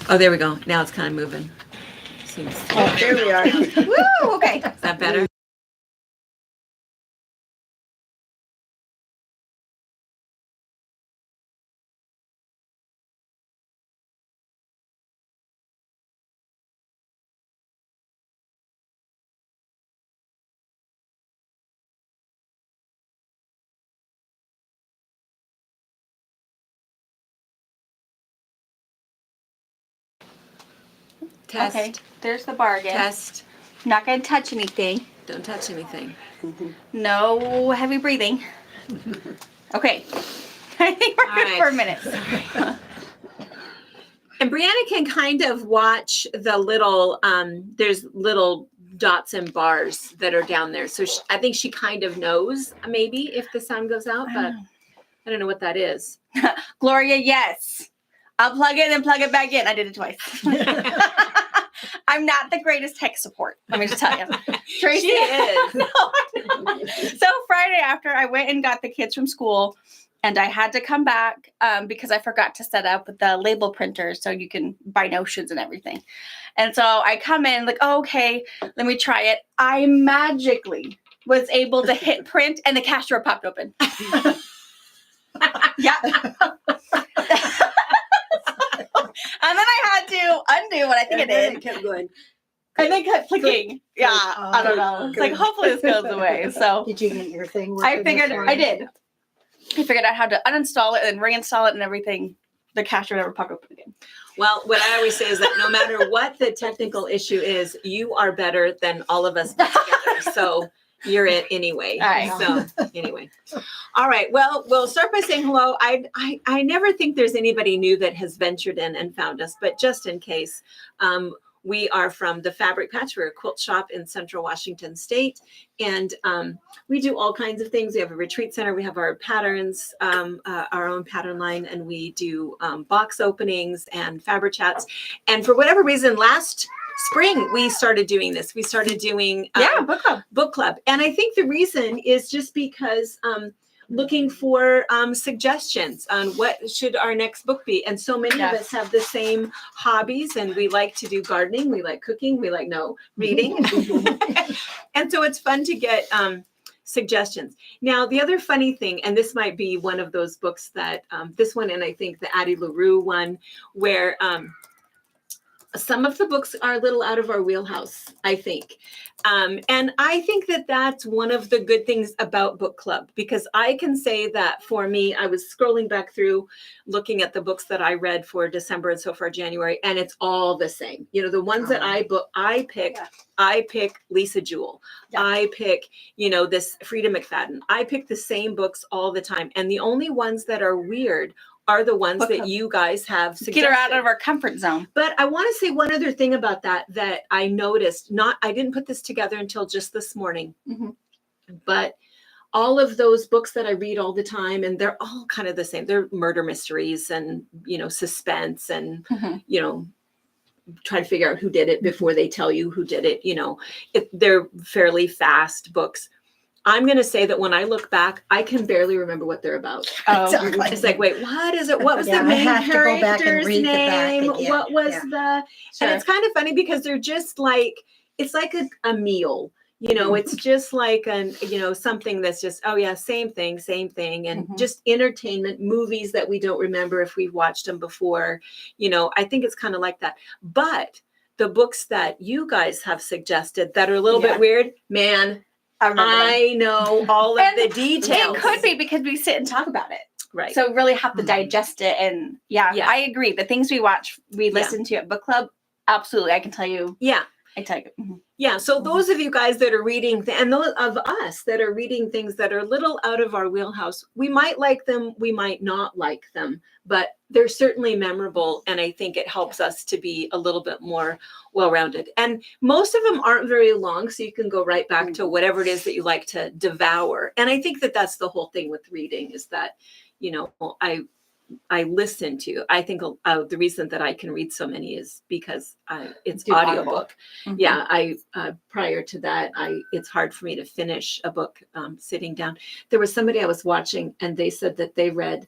Oh, there we go. Now it's kind of moving. Seems. Oh, there we are. Woo, okay. Is that better? Test. Okay, there's the bar again. Test. Not going to touch anything. Don't touch anything. No heavy breathing. Okay. I think we're good for a minute. And Brianna can kind of watch the little, there's little dots and bars that are down there. So I think she kind of knows maybe if the sound goes out, but I don't know what that is. Gloria, yes. I'll plug it and plug it back in. I did it twice. I'm not the greatest tech support. Let me just tell you. Tracy She is. No, so Friday after I went and got the kids from school and I had to come back because I forgot to set up the label printer so you can buy notions and everything. And so I come in like, oh, okay, let me try it. I magically was able to hit print and the cash drawer popped open. Yeah. And then I had to undo what I think it did. It kept going. And then kept clicking. Yeah, I don't know. It's like, hopefully this goes away. So Did you get your thing? I figured, I did. I figured out how to uninstall it and reinstall it and everything. The cash drawer never popped open again. Well, what I always say is that no matter what the technical issue is, you are better than all of us put together. So you're it anyway. All right. So anyway. All right. Well, we'll start by saying hello. I never think there's anybody new that has ventured in and found us, but just in case, we are from the Fabric Patch. We're a quilt shop in Central Washington State. And we do all kinds of things. We have a retreat center. We have our patterns, our own pattern line, and we do box openings and fabric chats. And for whatever reason, last spring, we started doing this. We started doing book club. And I think the reason is just because looking for suggestions on what should our next book be. And so many of us have the same hobbies, and we like to do gardening. We like cooking. We like, reading. And so it's fun to get suggestions. Now, the other funny thing, and this might be one of those books that this one, and I think the Addie LaRue one, where some of the books are a little out of our wheelhouse, I think. And I think that that's one of the good things about book club, because I can say that for me, I was scrolling back through looking at the books that I read for December and so far January, and it's all the same. You know, the ones that I pick Lisa Jewell. Yeah. I pick, this Frida McFadden. I pick the same books all the time. And the only ones that are weird are the ones that you guys have suggested. Get her out of our comfort zone. But I want to say one other thing about that I noticed. I didn't put this together until just this morning. Mm-hmm. But all of those books that I read all the time, and they're all kind of the same. They're murder mysteries and, suspense and, try to figure out who did it before they tell you who did it. They're fairly fast books. I'm going to say that when I look back, I can barely remember what they're about. Exactly. It's like, wait, what is it? What was the main character's name? What was the... Sure. And it's kind of funny because they're just like, it's like a meal. It's just like something that's just, same thing. And just entertainment, movies that we don't remember if we've watched them before. I think it's kind of like that. But the books that you guys have suggested that are a little bit weird, man, I know all of the details. It could be because we sit and talk about it. Right. So really have to digest it. And I agree. The things we watch, we listen to at book club. Absolutely. I can tell you. Yeah. I tell you. Mm-hmm. Yeah. So those of you guys that are reading and those of us that are reading things that are a little out of our wheelhouse, we might like them. We might not like them, but they're certainly memorable. And I think it helps us to be a little bit more well-rounded. And most of them aren't very long. So you can go right back to whatever it is that you like to devour. And I think that that's the whole thing with reading is that, I listen to. I think the reason that I can read so many is because it's audiobook. Mm-hmm. Yeah, I prior to that, it's hard for me to finish a book sitting down. There was somebody I was watching, and they said that they read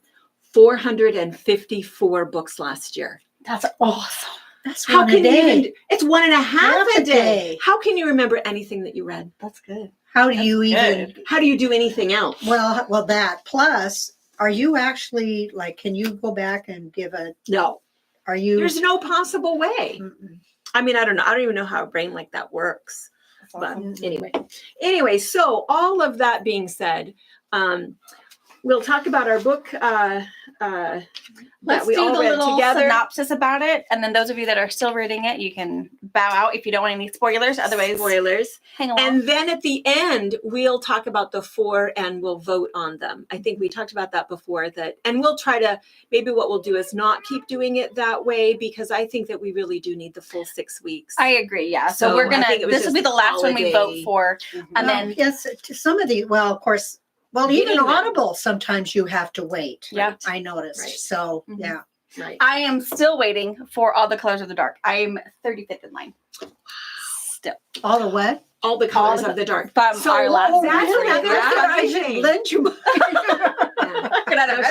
454 books last year. That's awesome. That's How one a can you day. even? It's 1.5 Half a a day. day. How can you remember anything that you read? That's good. How do you even? Good. How do you do anything else? Well, that plus, are you actually like? Can you go back and give a? No, Are you? there's no possible way. Mm-mm. I mean, I don't know. I don't even know how a brain like that works. That's But awesome. anyway, so all of that being said, we'll talk about our book that Let's we do all the read little together. synopsis about it, and then those of you that are still reading it, you can bow out if you don't want any spoilers. Otherwise, Spoilers. hang along. And then at the end, we'll talk about the 4 and we'll vote on them. I think we talked about that before. And we'll try to, maybe what we'll do is not keep doing it that way, because I think that we really do need the full 6 weeks. I agree. Yeah. So So we're I gonna. think it was This will just be the last one we vote holiday. for, and Well, then yes, to some of the. Well, of course. Well, even Beginning with- Audible, sometimes you have to wait. Yeah. I noticed. Right. So Mhm. yeah. Right. I am still waiting for All the Colors of the Dark. I'm 35th in line. Still. All the what? All the colors All of the dark. From our last that's one. another I funny should thing. lend you. No,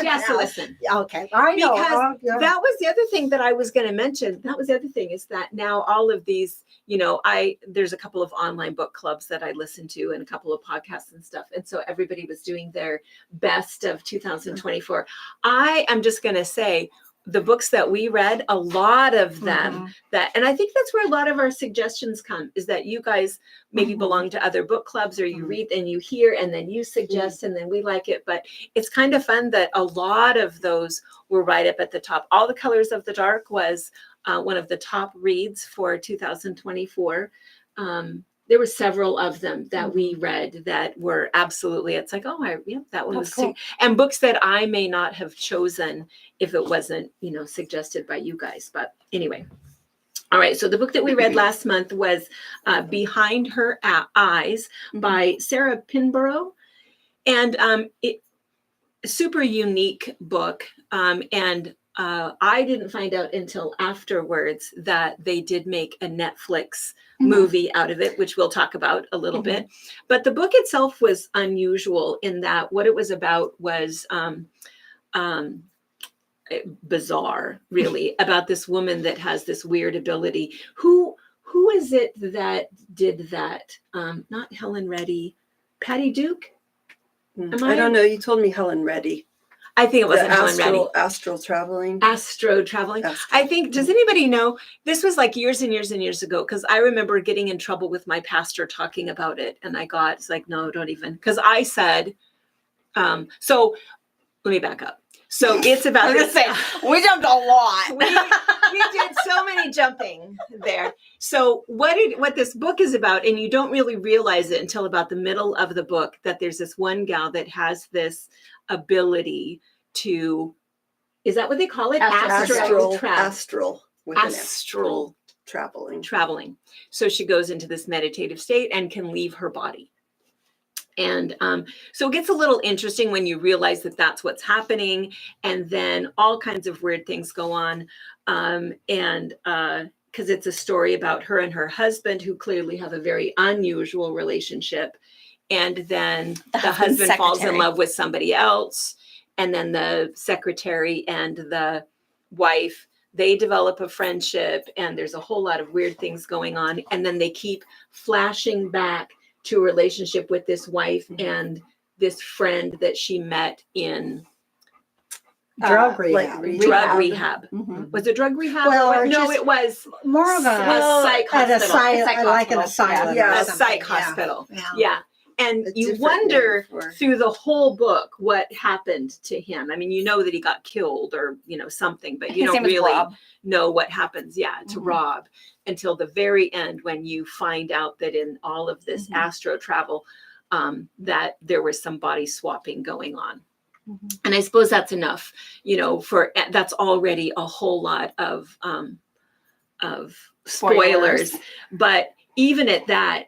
she has to listen. Okay, I know. Because Yeah. that was the other thing that I was going to mention. That was the other thing, is that now all of these, there's a couple of online book clubs that I listen to and a couple of podcasts and stuff. And so everybody was doing their best of 2024. I am just going to say, the books that we read, a lot of them and I think that's where a lot of our suggestions come, is that you guys maybe belong to other book clubs, or you read and you hear and then you suggest and then we like it. But it's kind of fun that a lot of those were right up at the top. All the Colors of the Dark was one of the top reads for 2024. There were several of them that we read that were absolutely, it's like, that one was cool. And books that I may not have chosen if it wasn't, suggested by you guys. But anyway. All right. So the book that we read last month was Behind Her Eyes by Sarah Pinborough. And super unique book. And I didn't find out until afterwards that they did make a Netflix movie out of it, which we'll talk about a little bit. But the book itself was unusual in that what it was about was bizarre, really, about this woman that has this weird ability. Who is it that did that? Not Helen Reddy, Patty Duke? I don't know. You told me Helen Reddy. I think it wasn't Helen Reddy. Astral traveling. Astro traveling. I think, does anybody know, this was like years and years and years ago, because I remember getting in trouble with my pastor talking about it. And it's like, no, don't even. Because I said, so let me back up. So it's about I was this. gonna say, we jumped a lot. We did so many jumping there. So what this book is about, and you don't really realize it until about the middle of the book, that there's this one gal that has this ability to, is that what they call it? Astral traveling. So she goes into this meditative state and can leave her body. And so it gets a little interesting when you realize that that's what's happening. And then all kinds of weird things go on. Because it's a story about her and her husband, who clearly have a very unusual relationship. And then the husband falls in love with somebody else. And then the secretary and the wife, they develop a friendship. And there's a whole lot of weird things going on. And then they keep flashing back to a relationship with this wife and this friend that she met in Drug rehab. Drug rehab. Mhm. Was it drug rehab? Well, or no, just it was more of a psych at hospital. like an asylum. Yeah. or A something, psych yeah. hospital. Yeah. Yeah. And A you different wonder name for- through the whole book what happened to him. I mean, you know that he got killed or, something, but you His don't name is really Rob. know what happens. Yeah, to Mhm. Rob, until the very end, when you find out that in all of this Mhm. astro travel, that there was some body swapping going on. Mhm. And I suppose that's enough, that's already a whole lot of spoilers. But even at that,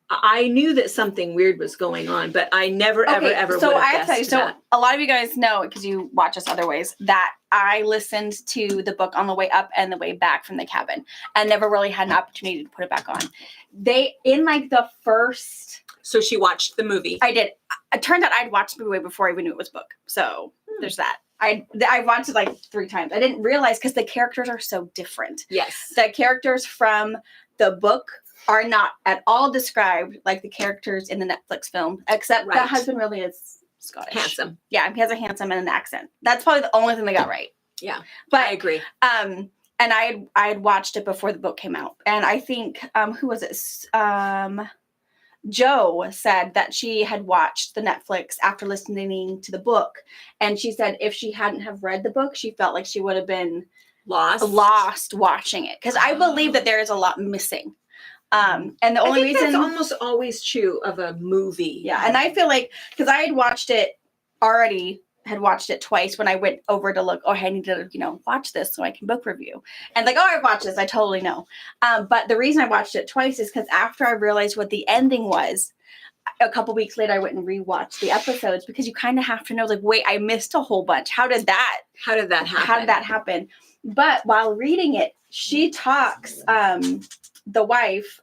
I knew that something weird was going on, but I never, ever so would I have have to tell you, guessed so that. a lot of you guys know, because you watch us other ways, that I listened to the book on the way up and the way back from the cabin, and never really had an opportunity to put it back on. In like the first, So she watched the movie. I did. It turned out I'd watched the movie way before I even knew it was a book. So there's that. I watched it like 3 times. I didn't realize because the characters are so different. Yes. The characters from the book are not at all described like the characters in the Netflix film, except the Right. husband really is Scottish. Handsome. Yeah, he has a handsome and an accent. That's probably the only thing they got right. Yeah. But I agree. and I had watched it before the book came out, and I think who was it? Joe said that she had watched the Netflix after listening to the book, and she said if she hadn't have read the book, she felt like she would have been lost watching it, because I believe that there is a lot missing. And the only reason that's almost always true of a movie. yeah, and I feel like because I had watched it twice when I went over to look, I need to, watch this so I can book review. And like, I've watched this, I totally know. But the reason I watched it twice is because after I realized what the ending was, a couple weeks later, I went and rewatched the episodes, because you kind of have to know, like, wait, I missed a whole bunch. How did that happen? But while reading it, she talks, the wife,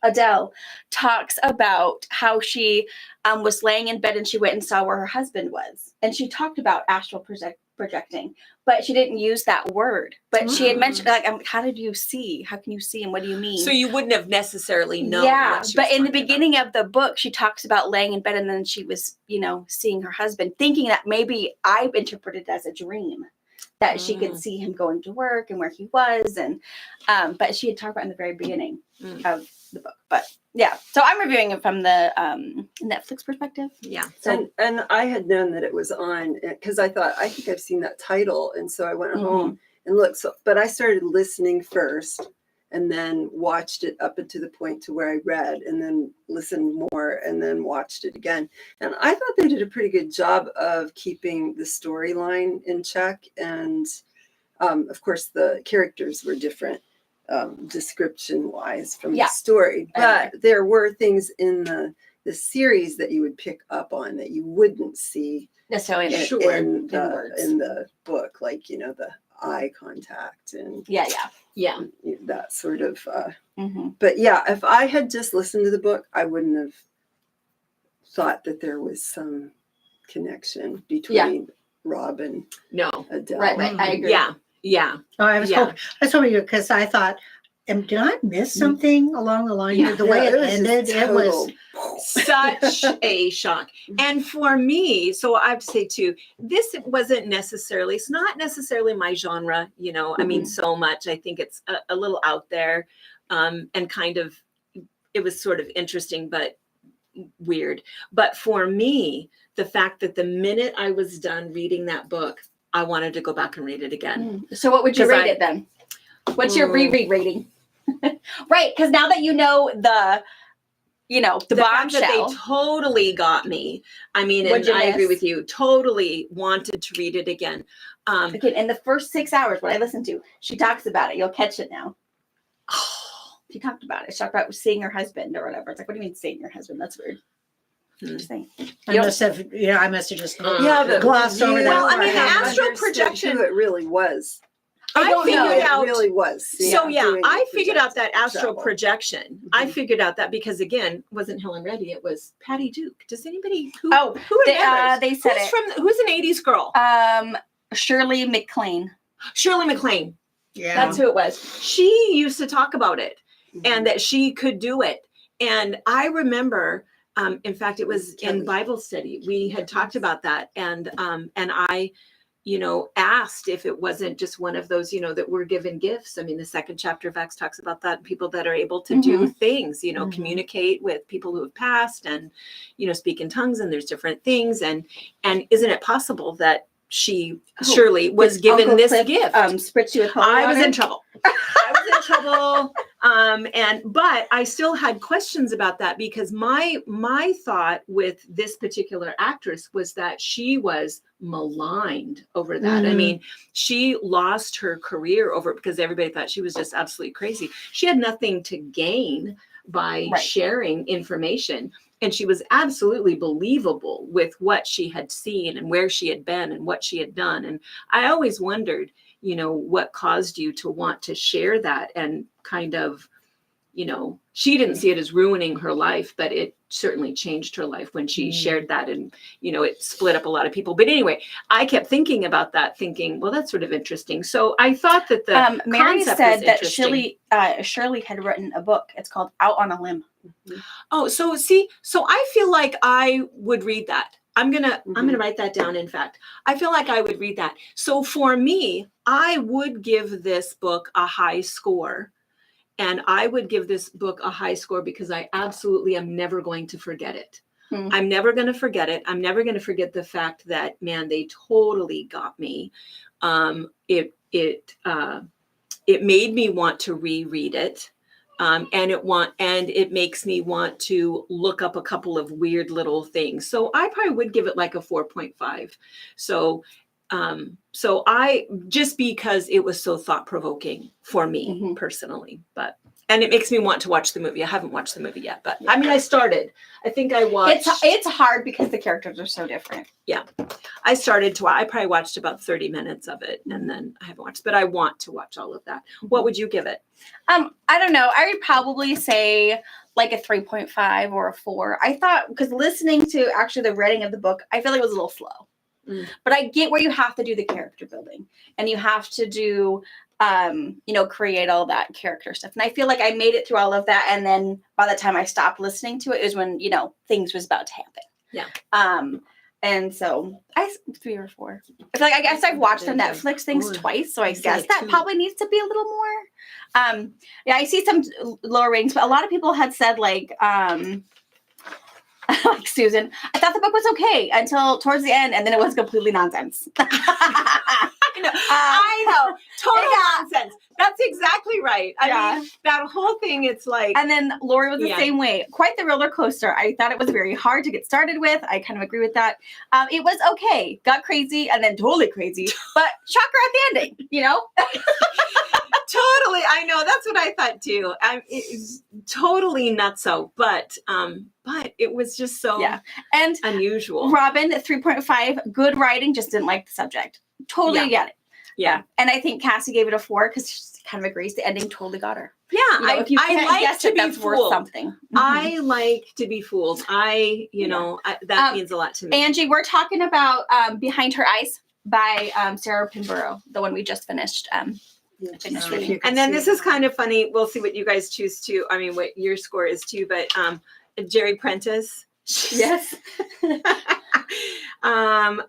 Adele talks about how she was laying in bed and she went and saw where her husband was. And she talked about astral projecting, but she didn't use that word. But she had mentioned, like, how did you see? How can you see? And what do you mean? So you wouldn't have necessarily known. Yeah, but in the beginning of the book, she talks about laying in bed and then she was, seeing her husband, thinking that maybe I interpreted it as a dream, that she could see him going to work and where he was. And, but she had talked about in the very beginning of the book. But yeah, so I'm reviewing it from the Netflix perspective. Yeah. So, and I had known that it was on, because I thought, I think I've seen that title. And so I went home and looked. So, but I started listening first and then watched it up to the point to where I read, and then listened more and then watched it again. And I thought they did a pretty good job of keeping the storyline in check. And of course, the characters were different description wise from the story, but there were things in the series that you would pick up on that you wouldn't see necessarily in the book, like, the eye contact and that sort of but yeah, if I had just listened to the book, I wouldn't have thought that there was some connection between Rob and Adele. Right, I agree. Yeah. Oh, I was hoping you, because I thought, did I miss something along the line of the way it ended? It was such a shock. And for me, so I have to say too, it's not necessarily my genre, I mean, so much. I think it's a little out there, and kind of, it was sort of interesting, but weird. But for me, the fact that the minute I was done reading that book, I wanted to go back and read it again. So what would you rate it then? What's your reread rating? Right, because now that you know the the bombshell, fact that they totally got me. I mean, and I agree with you. Totally wanted to read it again. Okay, in the first 6 hours, what I listened to, she talks about it. You'll catch it now. She talked about it. She talked about seeing her husband or whatever. It's like, what do you mean seeing your husband? That's weird. Just saying. I must have just but glossed over that. Well, I mean, I astral understood projection. who it really was. I figured out. It really was. So I figured out that astral projection. I figured out that because, again, wasn't Helen Reddy? It was Patty Duke. Does anybody who remembers? They said it. Who's an '80s girl? Shirley MacLaine. Shirley MacLaine. Yeah, that's who it was. She used to talk about it, and that she could do it. And I remember, in fact, it was in Bible study. We had talked about that, and I, asked if it wasn't just one of those, that we're given gifts. I mean, the second chapter of Acts talks about that. People that are able to do things, communicate with people who have passed and, speak in tongues, and there's different things. And isn't it possible that she surely was given Uncle this Cliff, gift? Spritz you with holy I was water? in trouble. I was in trouble. But I still had questions about that, because my thought with this particular actress was that she was maligned over that. I mean, she lost her career over it because everybody thought she was just absolutely crazy. She had nothing to gain by sharing information. And she was absolutely believable with what she had seen and where she had been and what she had done. And I always wondered, what caused you to want to share that and kind of she didn't see it as ruining her life, but it certainly changed her life when she shared that, and it split up a lot of people. But anyway, I kept thinking about that, thinking, well, that's sort of interesting. So I thought that the Mary concept said was that interesting. Shirley had written a book. It's called Out on a Limb. Oh, so I feel like I would read that. I'm gonna write that down. In fact, I feel like I would read that. So for me, I would give this book a high score. And I would give this book a high score because I absolutely am never going to forget it. I'm never going to forget it. I'm never going to forget the fact that, man, they totally got me. It made me want to reread it. And it makes me want to look up a couple of weird little things. So I probably would give it like a 4.5. So I, just because it was so thought-provoking for me personally, and it makes me want to watch the movie. I haven't watched the movie yet, but I mean, I started. I think I watched. It's hard because the characters are so different. Yeah, I probably watched about 30 minutes of it, and then I haven't watched. But I want to watch all of that. What would you give it? I don't know. I would probably say like a 3.5 or a 4. I thought, because listening to actually the reading of the book, I feel like it was a little slow. But I get where you have to do the character building, and you have to do, create all that character stuff. And I feel like I made it through all of that. And then by the time I stopped listening to it is when, things was about to happen. Yeah. And so 3 or 4. I feel like, I guess I've watched the Netflix things twice. So I guess that probably needs to be a little more. I see some lower ratings, but a lot of people had said like Susan, I thought the book was okay until towards the end, and then it was completely nonsense. I know. Total nonsense. That's exactly right. I mean, that whole thing, it's like. And then Lori was the same way. Quite the roller coaster. I thought it was very hard to get started with. I kind of agree with that. It was okay. Got crazy and then totally crazy. But shocker at the ending, Totally. I know. That's what I thought too. It's totally nutso, but it was just so and unusual. Robin, 3.5, good writing, just didn't like the subject. Totally get it. Yeah. And I think Cassie gave it a 4 because she kind of agrees the ending totally got her. Yeah. If you can't like guess to it, be that's worth fooled. something. I like to be fooled. That means a lot to me. Angie, we're talking about Behind Her Eyes by Sarah Pinborough, the one we just finished. Reading. And then this is kind of funny. We'll see what you guys choose to. I mean, what your score is too. But Jerry Prentice. Yes.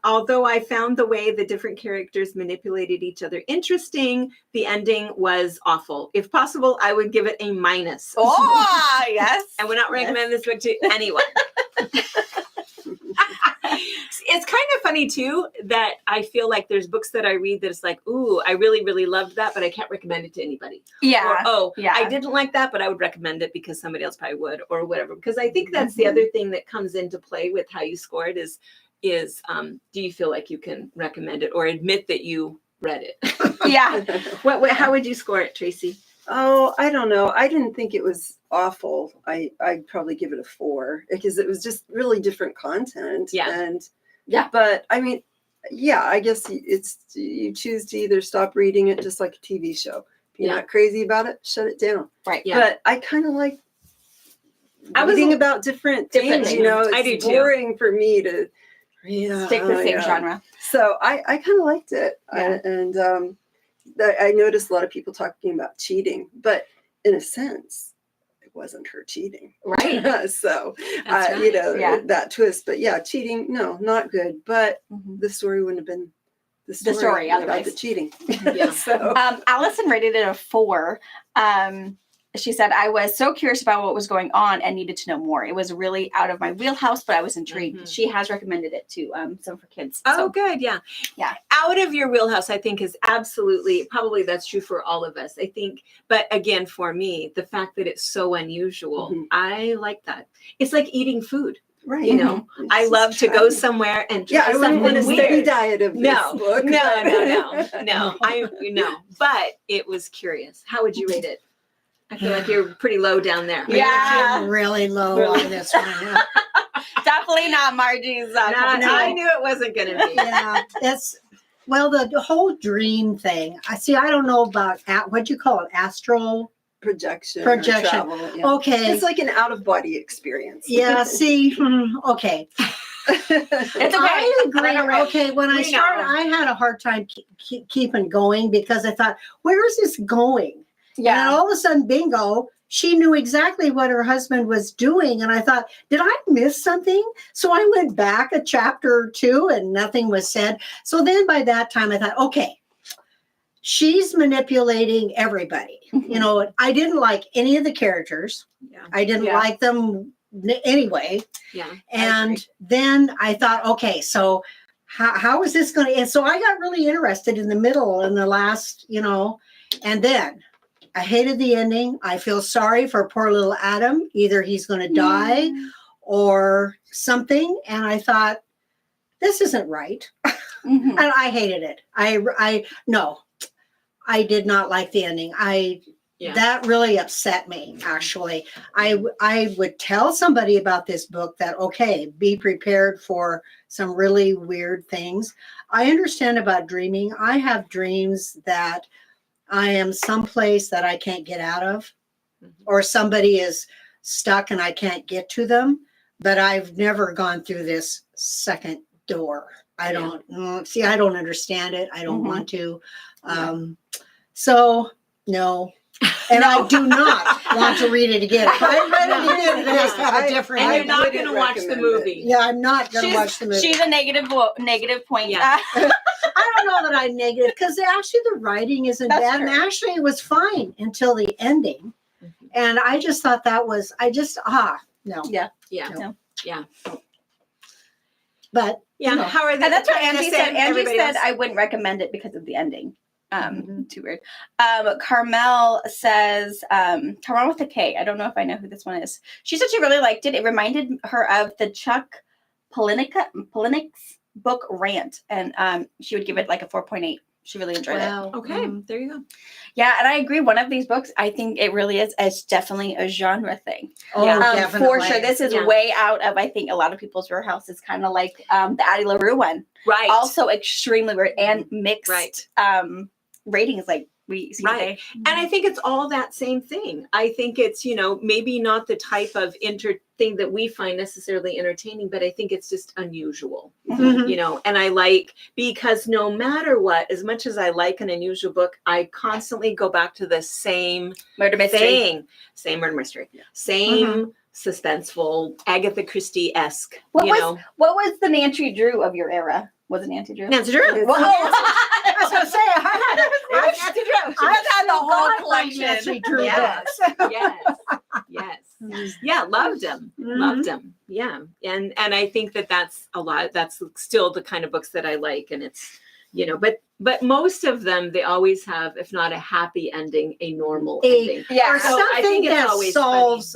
Although I found the way the different characters manipulated each other interesting, the ending was awful. If possible, I would give it a minus. Oh, yes. And we're not recommending this book to anyone. It's kind of funny too that I feel like there's books that I read that it's like, ooh, I really, really loved that, but I can't recommend it to anybody. Yeah. Or, I didn't like that, but I would recommend it because somebody else probably would, or whatever. Because I think that's the other thing that comes into play with how you score it is do you feel like you can recommend it or admit that you read it? Yeah. How would you score it, Tracy? Oh, I don't know. I didn't think it was awful. I'd probably give it a 4 because it was just really different content. Yeah. But I mean, I guess you choose to either stop reading it just like a TV show. If you're not crazy about it, shut it down. Right. Yeah. But I kind of like reading about different things. It's I do too. boring for me to stick the same genre. So I kind of liked it. I noticed a lot of people talking about cheating, but in a sense, it wasn't her cheating. Right. So, right. that twist. But cheating, no, not good. But the story wouldn't have been the story without the cheating. Yeah. So, Allison rated it a 4. She said, I was so curious about what was going on and needed to know more. It was really out of my wheelhouse, but I was intrigued. Mm-hmm. She has recommended it to some for kids. Oh, good. Yeah. Yeah. Out of your wheelhouse, I think is absolutely, probably that's true for all of us. I think, but again, for me, the fact that it's so unusual, I like that. It's like eating food. Right. I love to go somewhere and try I wouldn't want a something steady weird. diet of this book. No. But it was curious. How would you rate it? I feel like you're pretty low down there. Yeah. I'm really low on this one. Definitely not Margie's. I knew it wasn't going to be. Yeah, the whole dream thing. I don't know about what you call it, astral projection. Projection. Or travel, yeah. Okay. It's like an out of body experience. Yeah, see, okay. It's okay. I agree. Let it rip. Okay, when I We started, know. I had a hard time keeping going because I thought, where is this going? And then all of a sudden, bingo, she knew exactly what her husband was doing. And I thought, did I miss something? So I went back a chapter or two and nothing was said. So then by that time, I thought, okay, she's manipulating everybody. Mhm. You know, I didn't like any of the characters. Yeah. I didn't Yeah. like them anyway. Yeah. And then I thought, okay, so how is this going to end? So I got really interested in the middle and the last, you know, and then I hated the ending. I feel sorry for poor little Adam. Either he's going to die or something. And I thought, this isn't right. Mhm. And I hated it. No, I did not like the ending. Yeah. That really upset me, actually. I would tell somebody about this book that, okay, be prepared for some really weird things. I understand about dreaming. I have dreams that I am someplace that I can't get out of, or somebody is stuck and I can't get to them. But I've never gone through this second door. I don't I don't understand it. I don't Mhm. want to. So no. And I do not want to read it again. If I read it again, it has to have a different And you're ending. not wouldn't going to watch the recommend movie. Yeah, I'm not going to watch the movie. She's a negative point. Yeah. I don't know that I'm negative because actually the writing isn't That's bad. And true. actually it was fine until the ending. And I just thought that was, no. Yeah. Yeah. No. Yeah. But, Yeah. you know. How are they? And that's what kind of Angie the said. same? Angie Everybody said else? I wouldn't recommend it because of the ending. Mhm. Too weird. Carmel says, Carmel with a K. I don't know if I know who this one is. She said she really liked it. It reminded her of the Chuck Palahniuk's book Rant, and she would give it like a 4.8. She really enjoyed it. Wow. Okay. There you go. Yeah, and I agree. One of these books, I think it really is. It's definitely a genre thing. Oh, Yeah. definitely. For sure. This is Yeah. way out of, I think, a lot of people's warehouse. It's kind of like the Addie LaRue one. Right. Also extremely weird and mixed Right. ratings like we see Right. today. And I think it's all that same thing. I think it's, maybe not the type of thing that we find necessarily entertaining, but I think it's just unusual, Mhm. and I like, because no matter what, as much as I like an unusual book, I constantly go back to the same Murder mystery. thing, same murder mystery, same suspenseful Agatha Christie-esque, What was the Nancy Drew of your era? Was it Nancy Drew? Nancy Drew. Well, I was going to say, I Nancy Drew. I've had the whole got my collection. Nancy Drew Yes. books. Yes. Yeah, loved him. Loved him. Yeah. And I think that's a lot. That's still the kind of books that I like. And it's, but most of them, they always have, if not a happy ending, a normal ending. Yeah. Or So I something think it's that always solves,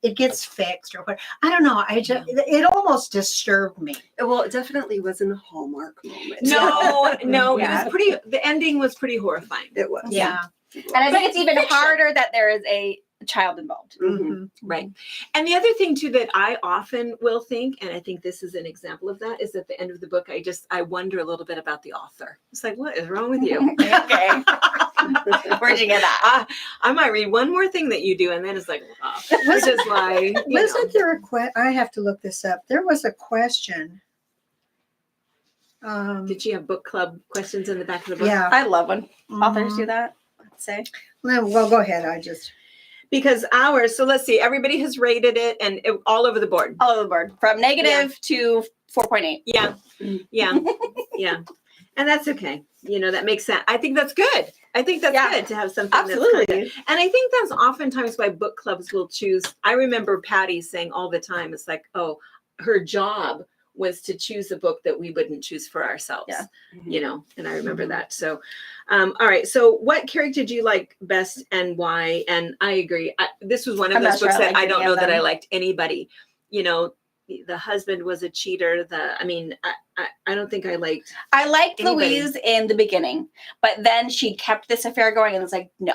it gets fixed or whatever. I don't know. It almost disturbed me. Well, it definitely wasn't a Hallmark moment. No, Yeah. it was the ending was pretty horrifying. It was. Yeah. And I think But it's even fiction. harder that there is a child involved. Mhm. Right. And the other thing too that I often will think, and I think this is an example of that, is at the end of the book, I wonder a little bit about the author. It's like, what is wrong with you? Okay. Where'd you get that? I might read one more thing that you do, and then it's like, which is why. Wasn't there a question? I have to look this up. There was a question. Did you have book club questions in the back of the book? Yeah. I love when authors Mhm. do that. Let's say. Well, go ahead. Because ours, so let's see, everybody has rated it and all over the board. All over the board. From negative to 4.8. Yeah. Yeah. Yeah. And that's okay. That makes sense. I think that's good. I think that's good to have something Absolutely. that's kinda, and I think that's oftentimes why book clubs will choose. I remember Patty saying all the time, it's like, her job was to choose a book that we wouldn't choose for ourselves. Yeah. And I remember that. So, all right. So what character did you like best and why? And I agree. This was one of I'm those not sure books I that like I don't any know of that I them. liked anybody. The husband was a cheater. I don't think I liked. I liked Anybody. Louise in the beginning, but then she kept this affair going and was like, no,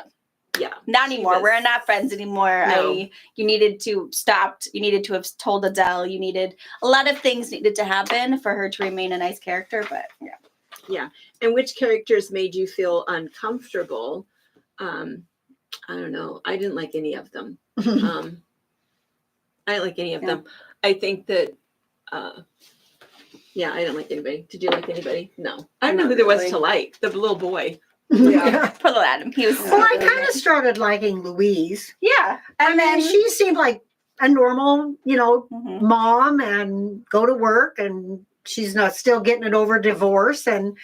Yeah. not She anymore. was- We're not friends anymore. No. You needed to stop. You needed to have told Adele. A lot of things needed to happen for her to remain a nice character, but yeah. And which characters made you feel uncomfortable? I don't know. I didn't like any of them. I didn't like any of them. I think that, I didn't like anybody. Did you like anybody? No. I don't know who there was to like. The little boy. Yeah. Poor little Adam. He was. Well, I kind of started liking Louise. Yeah. And then she seemed like a normal, Mhm. mom and go to work, and she's not still getting it over divorce, and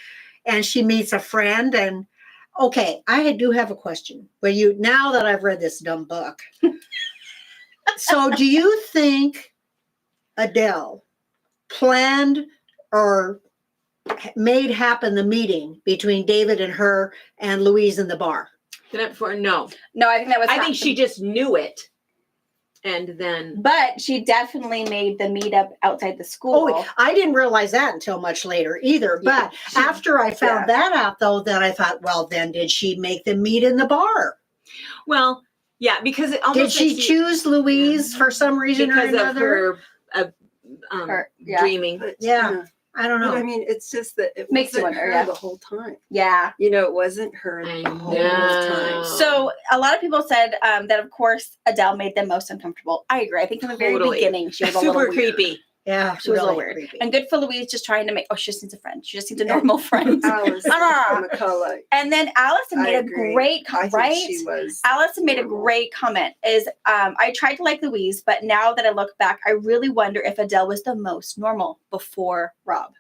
she meets a friend. And okay, I do have a question. Now that I've read this dumb book, so do you think Adele planned or made happen the meeting between David and her and Louise in the bar? The night before? No. No, I think that was. I think she just knew it. And then. But she definitely made the meetup outside the school. Oh, I didn't realize that until much later either. Yeah, But after I found that out, though, then I thought, well, then did she make them meet in the bar? Well, yeah, because it almost Did she choose Louise for some reason or because of another? her Yeah. dreaming. But, Yeah. I don't But know. I mean, it's just that it Makes you wasn't wonder, her yeah. the whole time. Yeah. It wasn't her I the whole know. time. So a lot of people said that, of course, Adele made them most uncomfortable. I agree. I think from the very Totally. beginning, she was a Super little weird. creepy. Yeah, She was a little really weird. creepy. And good for Louise just trying to make, she just needs a friend. She just needs a normal friend. Alice Ah. McCullough. And then Allison I made a agree. great, I think right? she was. Allison made a normal. great comment is I tried to like Louise, but now that I look back, I really wonder if Adele was the most normal before Rob.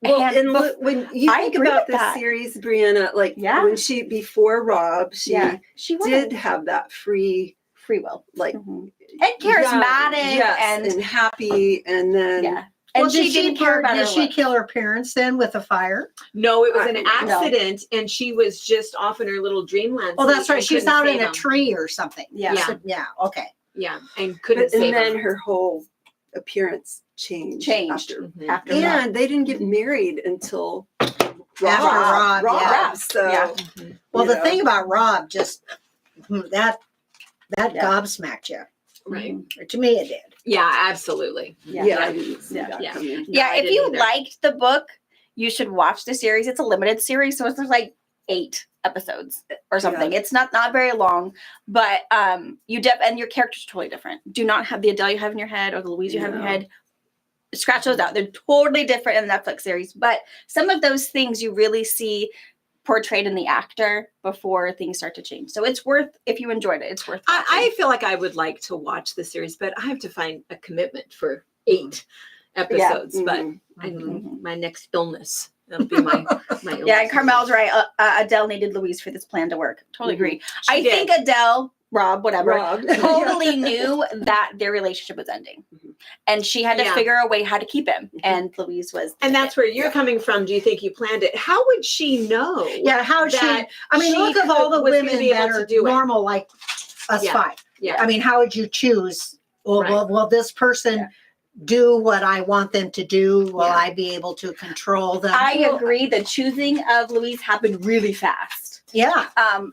Well, And and look, when you I think agree about with the that. series, Brianna, like Yeah. when before Rob, she she was did have that free, free will. like, Mhm. And charismatic and happy, and then yeah. And Well, she didn't care about did her she looks. kill her parents then with a fire? No, it was an No. accident, and she was just off in her little dreamland. Oh, that's state right. and She was couldn't out in save a him. tree or something. Yeah. Yeah. Yeah. Okay. Yeah, and couldn't and save then him. her whole appearance changed. After. Mhm. After Rob. And they didn't get married until Rob, yeah. So Yeah. Mhm. Well, you the know. thing about Rob, just that Yeah. gobsmacked you. Right. To me, it did. Yeah, absolutely. yeah, I didn't see Yeah. that Yeah. coming. No, Yeah, I if didn't you either. liked the book, you should watch the series. It's a limited series, so there's like 8 episodes or something. It's not very long, but and your characters are totally different. Do not have the Adele you have in your head or the Louise you have in your No. head. Scratch those out. They're totally different in the Netflix series, but some of those things you really see portrayed in the actor before things start to change. So it's worth, if you enjoyed it, it's worth watching. I feel like I would like to watch the series, but I have to find a commitment for 8 episodes. But Mhm. I know Mhm. my next illness. That'll be my illness. Yeah, and Carmel's right. Adele needed Louise for this plan to work. Totally agree. She I did. think Adele, Rob, whatever, Rob. totally knew that their relationship was ending. Mhm. And she had to Yeah. figure a way how to keep him. Mhm. And Louise was. And that's where you're Yeah. coming from. Do you think you planned it? How would she know? Yeah, how she? that I mean, she look at all the was gonna women be able that to are do it? normal, like us Yeah. 5. Yeah. I mean, how would you choose? Well, Right. will this person Yeah. do what I want them to do? Will Yeah. I be able to control them? I agree. The choosing of Louise happened really fast. Yeah.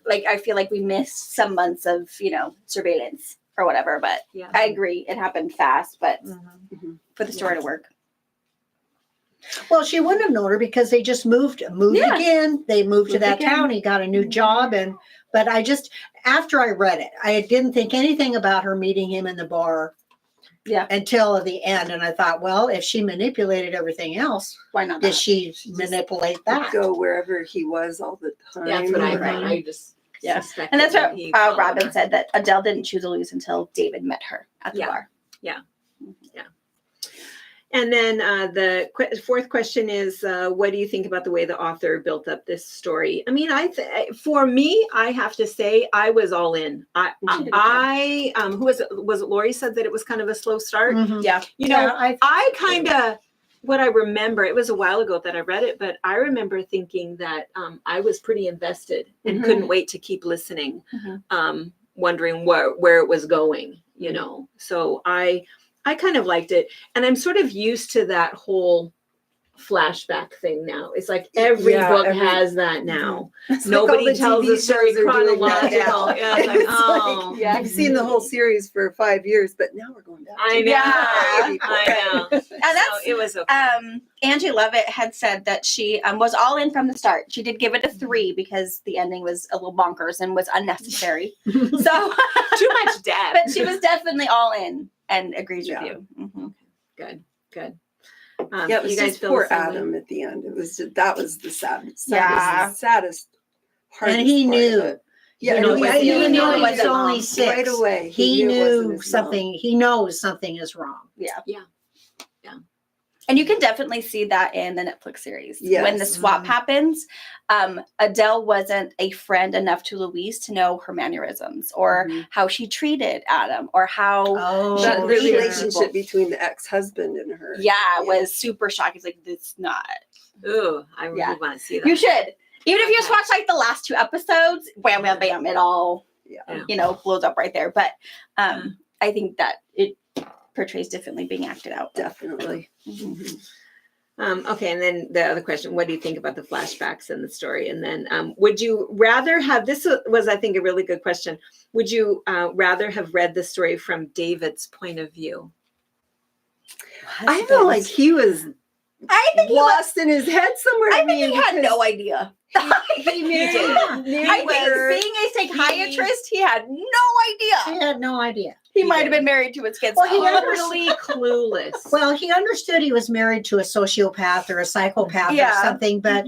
Like I feel like we missed some months of, surveillance or whatever, but Yeah. I agree. It happened fast, but Mhm. for the story to work. Well, she wouldn't have known her because they just moved Yeah. again. They moved to Moved that again. town. He got a new job. But after I read it, I didn't think anything about her meeting him in the bar. Yeah. Until the end. And I thought, well, if she manipulated everything else, Why not? did that? she She just manipulate that? Go wherever he was all the time. That's what I Right. thought. I just Yeah. suspected And that's that what he followed Robin her. said, that Adele didn't choose Louise until David met her at the Yeah. bar. And then the fourth question is, what do you think about the way the author built up this story? I mean, for me, I have to say I was all in. She did a good Who was it? Was it Lori said that it was kind of a slow start? Mhm. Yeah. You know, Yeah, I kind of, what I remember, it was a while ago that I read it, but I remember thinking that I was pretty invested and Mhm. couldn't wait to keep listening, Mhm. wondering where it was going, So I kind of liked it. And I'm sort of used to that whole flashback thing now. It's like every Yeah, book every- has that now. It's like all Nobody the tells TV the story shows are doing that chronological. now. Yeah, it's like, It's like, oh. Yeah. You've seen the whole series for 5 years, but now we're going back. I to know. the day before. I know. And So that's it was okay. Angie Levitt had said that she was all in from the start. She did give it a 3 because the ending was a little bonkers and was unnecessary. So Too much death. but she was definitely all in and agrees Yeah. with you. Mhm. Good. Yeah, it was you guys just feel poor the same way? Adam at the end. It was just, that was the saddest. Yeah. That was the saddest. And he hardest part of knew. it. Yeah, You and know, he he knew knew it he was wasn't only mom. 6. Right away. He it wasn't knew his mom. something. He knows something is wrong. Yeah. Yeah. And you can definitely see that in the Netflix series. Yes. When the swap Mhm. happens, Adele wasn't a friend enough to Louise to know her mannerisms or Mhm. how she treated Adam or how Oh, She- The sure. relationship between the ex-husband and her. was super shocking. It's like, it's not. Ooh, I really Yeah. want to see that. You should. Even if you just Okay. watch like the last 2 episodes, wham, wham, bam, it all, Yeah. blows up right there. But I think that it portrays differently being acted out. Definitely. Mhm. Mhm. Okay, and then the other question: what do you think about the flashbacks in the story? And then, would you rather have? This was, I think, a really good question. Would you rather have read the story from David's point of view? I feel like he was I think he was, lost in his head somewhere. I think he mean, had because no idea. He knew. did. I think being a psychiatrist, he had no idea. He had no idea. He He might have did. been married to his kids. Well, he though. Totally clueless. Well, he understood he was married to a sociopath or a psychopath Yeah. or something, but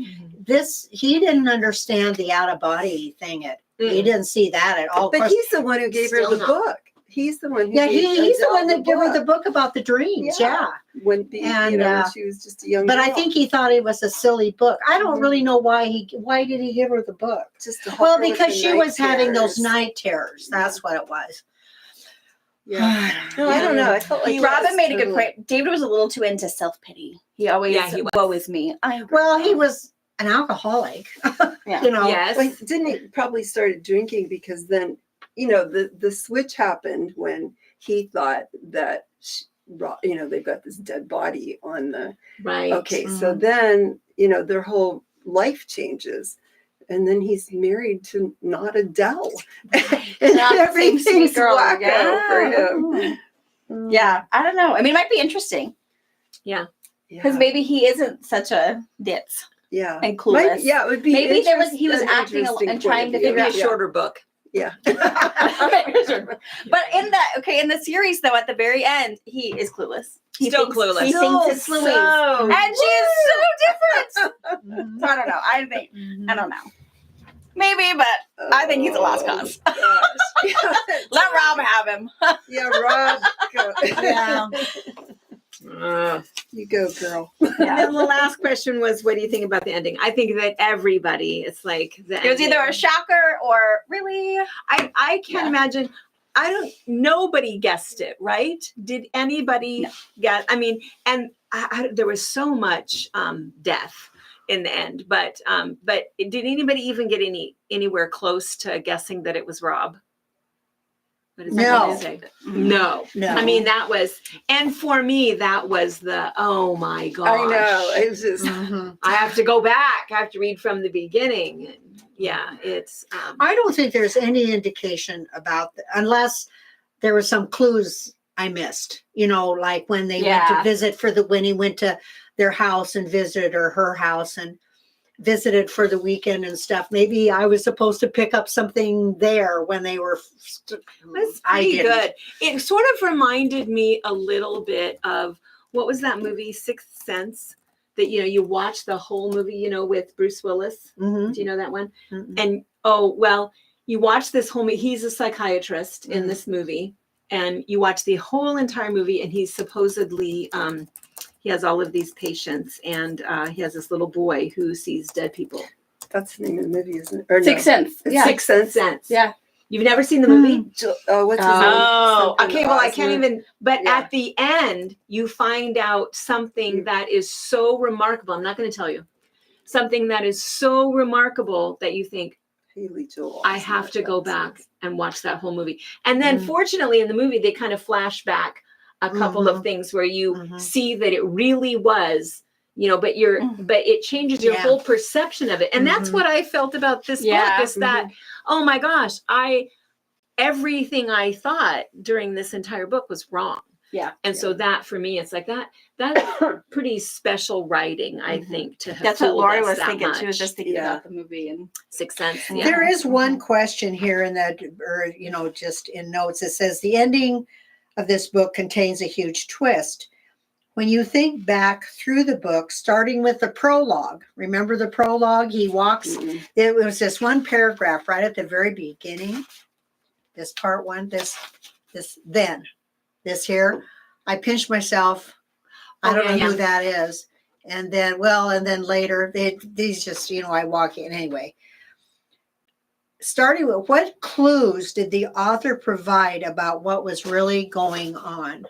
he didn't understand the out of body thing. He Mm. didn't see that at all. Of But course, he's the one who gave her Still the not. book. He's the one who yeah, gave he's the Adele one that gave her the book. book about the dreams. Yeah. Yeah. When And, when she was just a young But girl. I think he thought it was a silly book. I don't Mhm. really know why did he give her the book? just to help Well, her with because the she night was having those terrors. night terrors. That's what it was. Yeah. No, I don't know. I felt like Robin made a good totally- point. David was a little too into self-pity. He always, Yeah, he was. woe is me. Well, he was an alcoholic. Yeah. You know. Yes. Well, didn't he probably started drinking because then the switch happened when he thought that they've got this dead body on the Right. okay, so then their whole life changes. And then he's married to not Adele. And Not the same everything's sweet girl wacko again. for him. Yeah, I don't know. I mean, it might be interesting Yeah. because maybe he isn't such a ditz yeah. and clueless. Yeah, it would be Maybe he was an acting interesting and point trying of to view. Maybe a figure out- shorter book. Yeah. But in the series though, at the very end, he is clueless. He Still thinks, clueless. He thinks it's So- Louise, and she is so different. Mhm. So I don't know. I don't know. Maybe, but I think he's a lost cause. gosh. Yeah. Let Rob have him. Yeah, Rob. Go. Yeah. You go, girl. And then the last question was, what do you think about the ending? I think that everybody, it's like the It was either a ending. shocker or really. I can't Yeah. imagine. Nobody guessed it, right? Did anybody No. guess? I mean, and there was so much death in the end, but did anybody even get anywhere close to guessing that it was Rob? What does that No. say? No. No. I mean, that was, and for me, that was oh my gosh. I know. It's just Mhm. I have to go back. I have to read from the beginning. And yeah, it's. I don't think there's any indication about unless there were some clues I missed. Like when they went to Yeah. visit when he went to their house and visited her house and visited for the weekend and stuff. Maybe I was supposed to pick up something there when they were. That's I pretty didn't. good. It sort of reminded me a little bit of what was that movie, Sixth Sense? That you watch the whole movie, with Bruce Willis. Mhm. Do you know that one? Mhm. And you watch this whole movie. He's a psychiatrist in Mhm. this movie, and you watch the whole entire movie, and he's supposedly he has all of these patients, and he has this little boy who sees dead people. that's the name of the movie, isn't it? Or no. Sixth Sense. It's Yeah. Sixth Sense. Sense. Yeah. You've never seen the movie? Oh, what's his name? Oh, Something okay. Well, I can't Osment. even. But Yeah. at the end, you find out something that is so remarkable. I'm not going to tell you. Something that is so remarkable that you think, Haley Joel I Osment, have to go that's back it. and watch that whole movie. And then, Mhm. fortunately, in the movie, they kind of flash back a couple of Mhm. things where you Mhm. see that it really was. But Mhm. but it changes your Yeah. whole perception of it. And that's Mhm. what I felt about this Yeah. book is that, oh my gosh, everything I thought during this entire book was wrong. Yeah. And so that for me, it's like that's pretty special writing, I think, to have That's what told Lori us was that thinking. She was much. just thinking Yeah. about the movie and Sixth Sense. Yeah. Yeah. There is one question here in that, or just in notes. It says the ending of this book contains a huge twist. When you think back through the book, starting with the prologue, remember the prologue? He walks. Mhm. It was this one paragraph right at the very beginning. This part one. This here. I pinched myself. I Oh, don't yeah, know who that is. And then later, these just, I walk in anyway. Starting with, what clues did the author provide about what was really going on?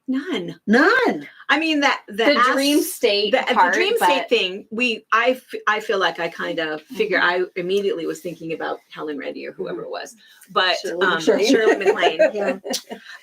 None. None. I mean, the dream state the part, dream state but thing, I feel like I kind of figure I immediately was thinking about Helen Reddy or whoever it was, but Shirley MacLaine. Shirley MacLaine. Yeah.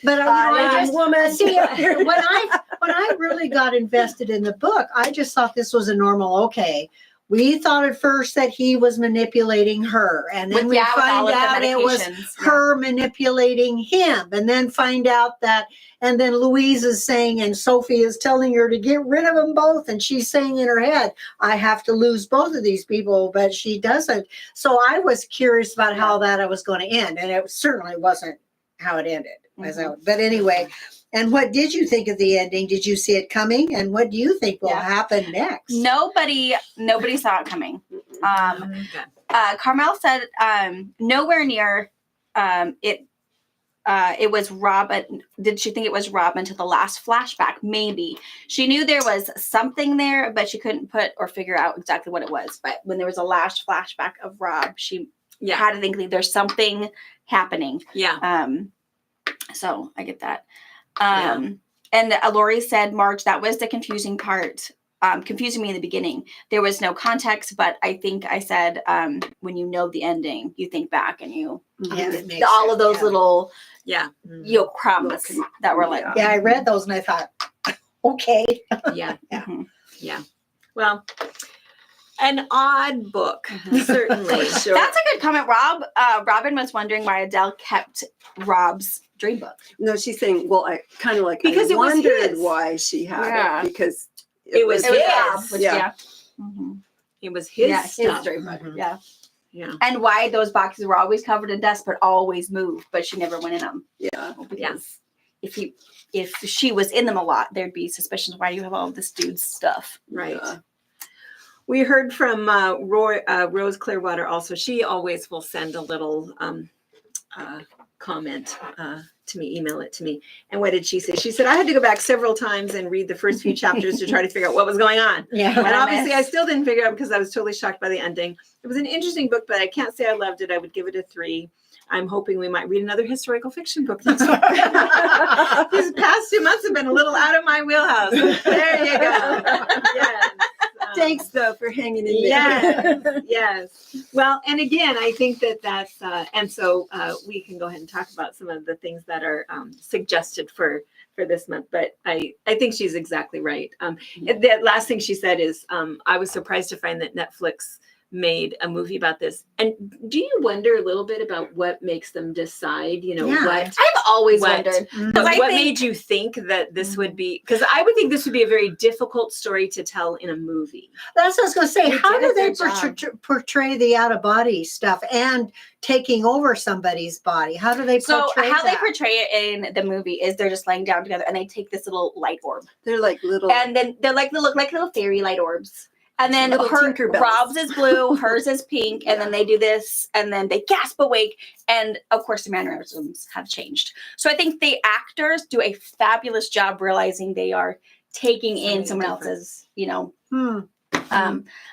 But I woman. see, when I really got invested in the book, I just thought this was a normal, okay. We thought at first that he was manipulating her, and then we with all find of the out it was medications. her manipulating him, and then find out that, and then Louise is saying, and Sophie is telling her to get rid of them both, and she's saying in her head, I have to lose both of these people, but she doesn't. So I was curious about how that was going to end, and it certainly wasn't how it ended. But anyway, and what did you think of the ending? Did you see it coming? And what do you think will happen next? Nobody saw it coming. Okay. Carmel said nowhere near it. It was Robin. Did she think it was Robin to the last flashback? Maybe. She knew there was something there, but she couldn't put or figure out exactly what it was. But when there was a last flashback of Rob, she had to think there's something happening. Yeah. So I get that. And Lori said, Marge, that was the confusing part. Confusing me in the beginning. There was no context, but I think I said, when you know the ending, you think back and you it makes all sense, of those little crumbs that were like I read those and I thought, okay. Yeah. Mhm. Yeah. Well, an odd book, certainly. Sure. That's a good comment, Rob. Robin was wondering why Adele kept Rob's dream book. No, she's saying, well, I kind of like Because I it was wondered his. why she had it, because It was his. Rob, which, Yeah. Mhm. It was his His stuff. dream book. Mhm. Yeah. Yeah. And why those boxes were always covered in dust, but always moved, but she never went in them. Yeah. Because if she was in them a lot, there'd be suspicions. Why do you have all this dude's stuff? Right. Yeah. We heard from Rose Clearwater also. She always will send a little comment to me, email it to me. And what did she say? She said, I had to go back several times and read the first few chapters to try to figure out what was going on. Yeah. And obviously I still didn't figure it out because I was totally shocked by the ending. It was an interesting book, but I can't say I loved it. I would give it a 3. I'm hoping we might read another historical fiction book next week. These past 2 months have been a little out of my wheelhouse. There you go. Yes. Thanks, though, for hanging in there. Yes, yes. Well, and again, I think that's, and so we can go ahead and talk about some of the things that are suggested for this month. But I think she's exactly right. The last thing she said is, I was surprised to find that Netflix made a movie about this. And do you wonder a little bit about what makes them decide, Yeah. what I've always What? wondered. Mhm. I what think- made you think that this would be, because I would think this would be a very difficult story to tell in a movie. That's what I was going to say. They How did do a they good job. portray the out of body stuff and taking over somebody's body? How do they So portray how they that? portray it in the movie is they're just laying down together and they take this little light orb. They're like little. And then they're like look like little fairy light orbs. And then Little Tinkerbells. Rob's is blue, hers is pink, and then they do this, and then they gasp awake, and of course the mannerisms have changed. So I think the actors do a fabulous job realizing they are taking in Something someone different. else's,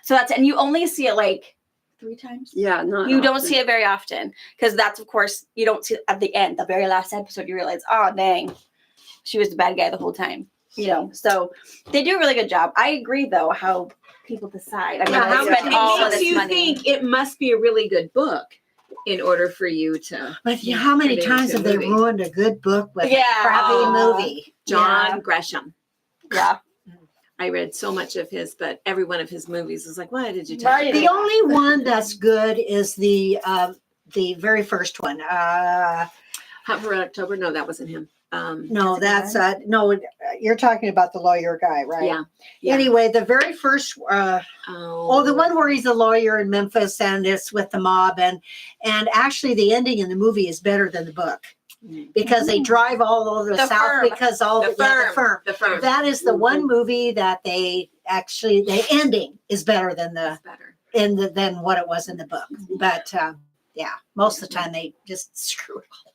so that's, and you only see it like 3 times. Yeah, not You don't often. see it very often because that's, of course, you don't see it at the end, the very last episode. You realize, oh dang, she was the bad guy the whole time. So they do a really good job. I agree, though, how people decide. I mean, Yeah, they how spend it all of makes this you money. think it must be a really good book in order for you to. But how many turn it times into have a they movie. ruined a good book with Yeah. a crappy movie? John Gresham. Yeah. I read so much of his, but every one of his movies is like, why did you take Right. The only one that's good is the very first one. Hot for Red October? No, that wasn't him. No, that's no. You're talking about the lawyer guy, right? Yeah. Anyway, the very first. Oh, The one where he's a lawyer in Memphis and it's with the mob, and actually the ending in the movie is better than the book because they drive all over the South Firm. because all The Firm. The Firm. That is the one movie that they actually the ending is better than That's better. than what it was in the book. But yeah, most of the time they just screw it all.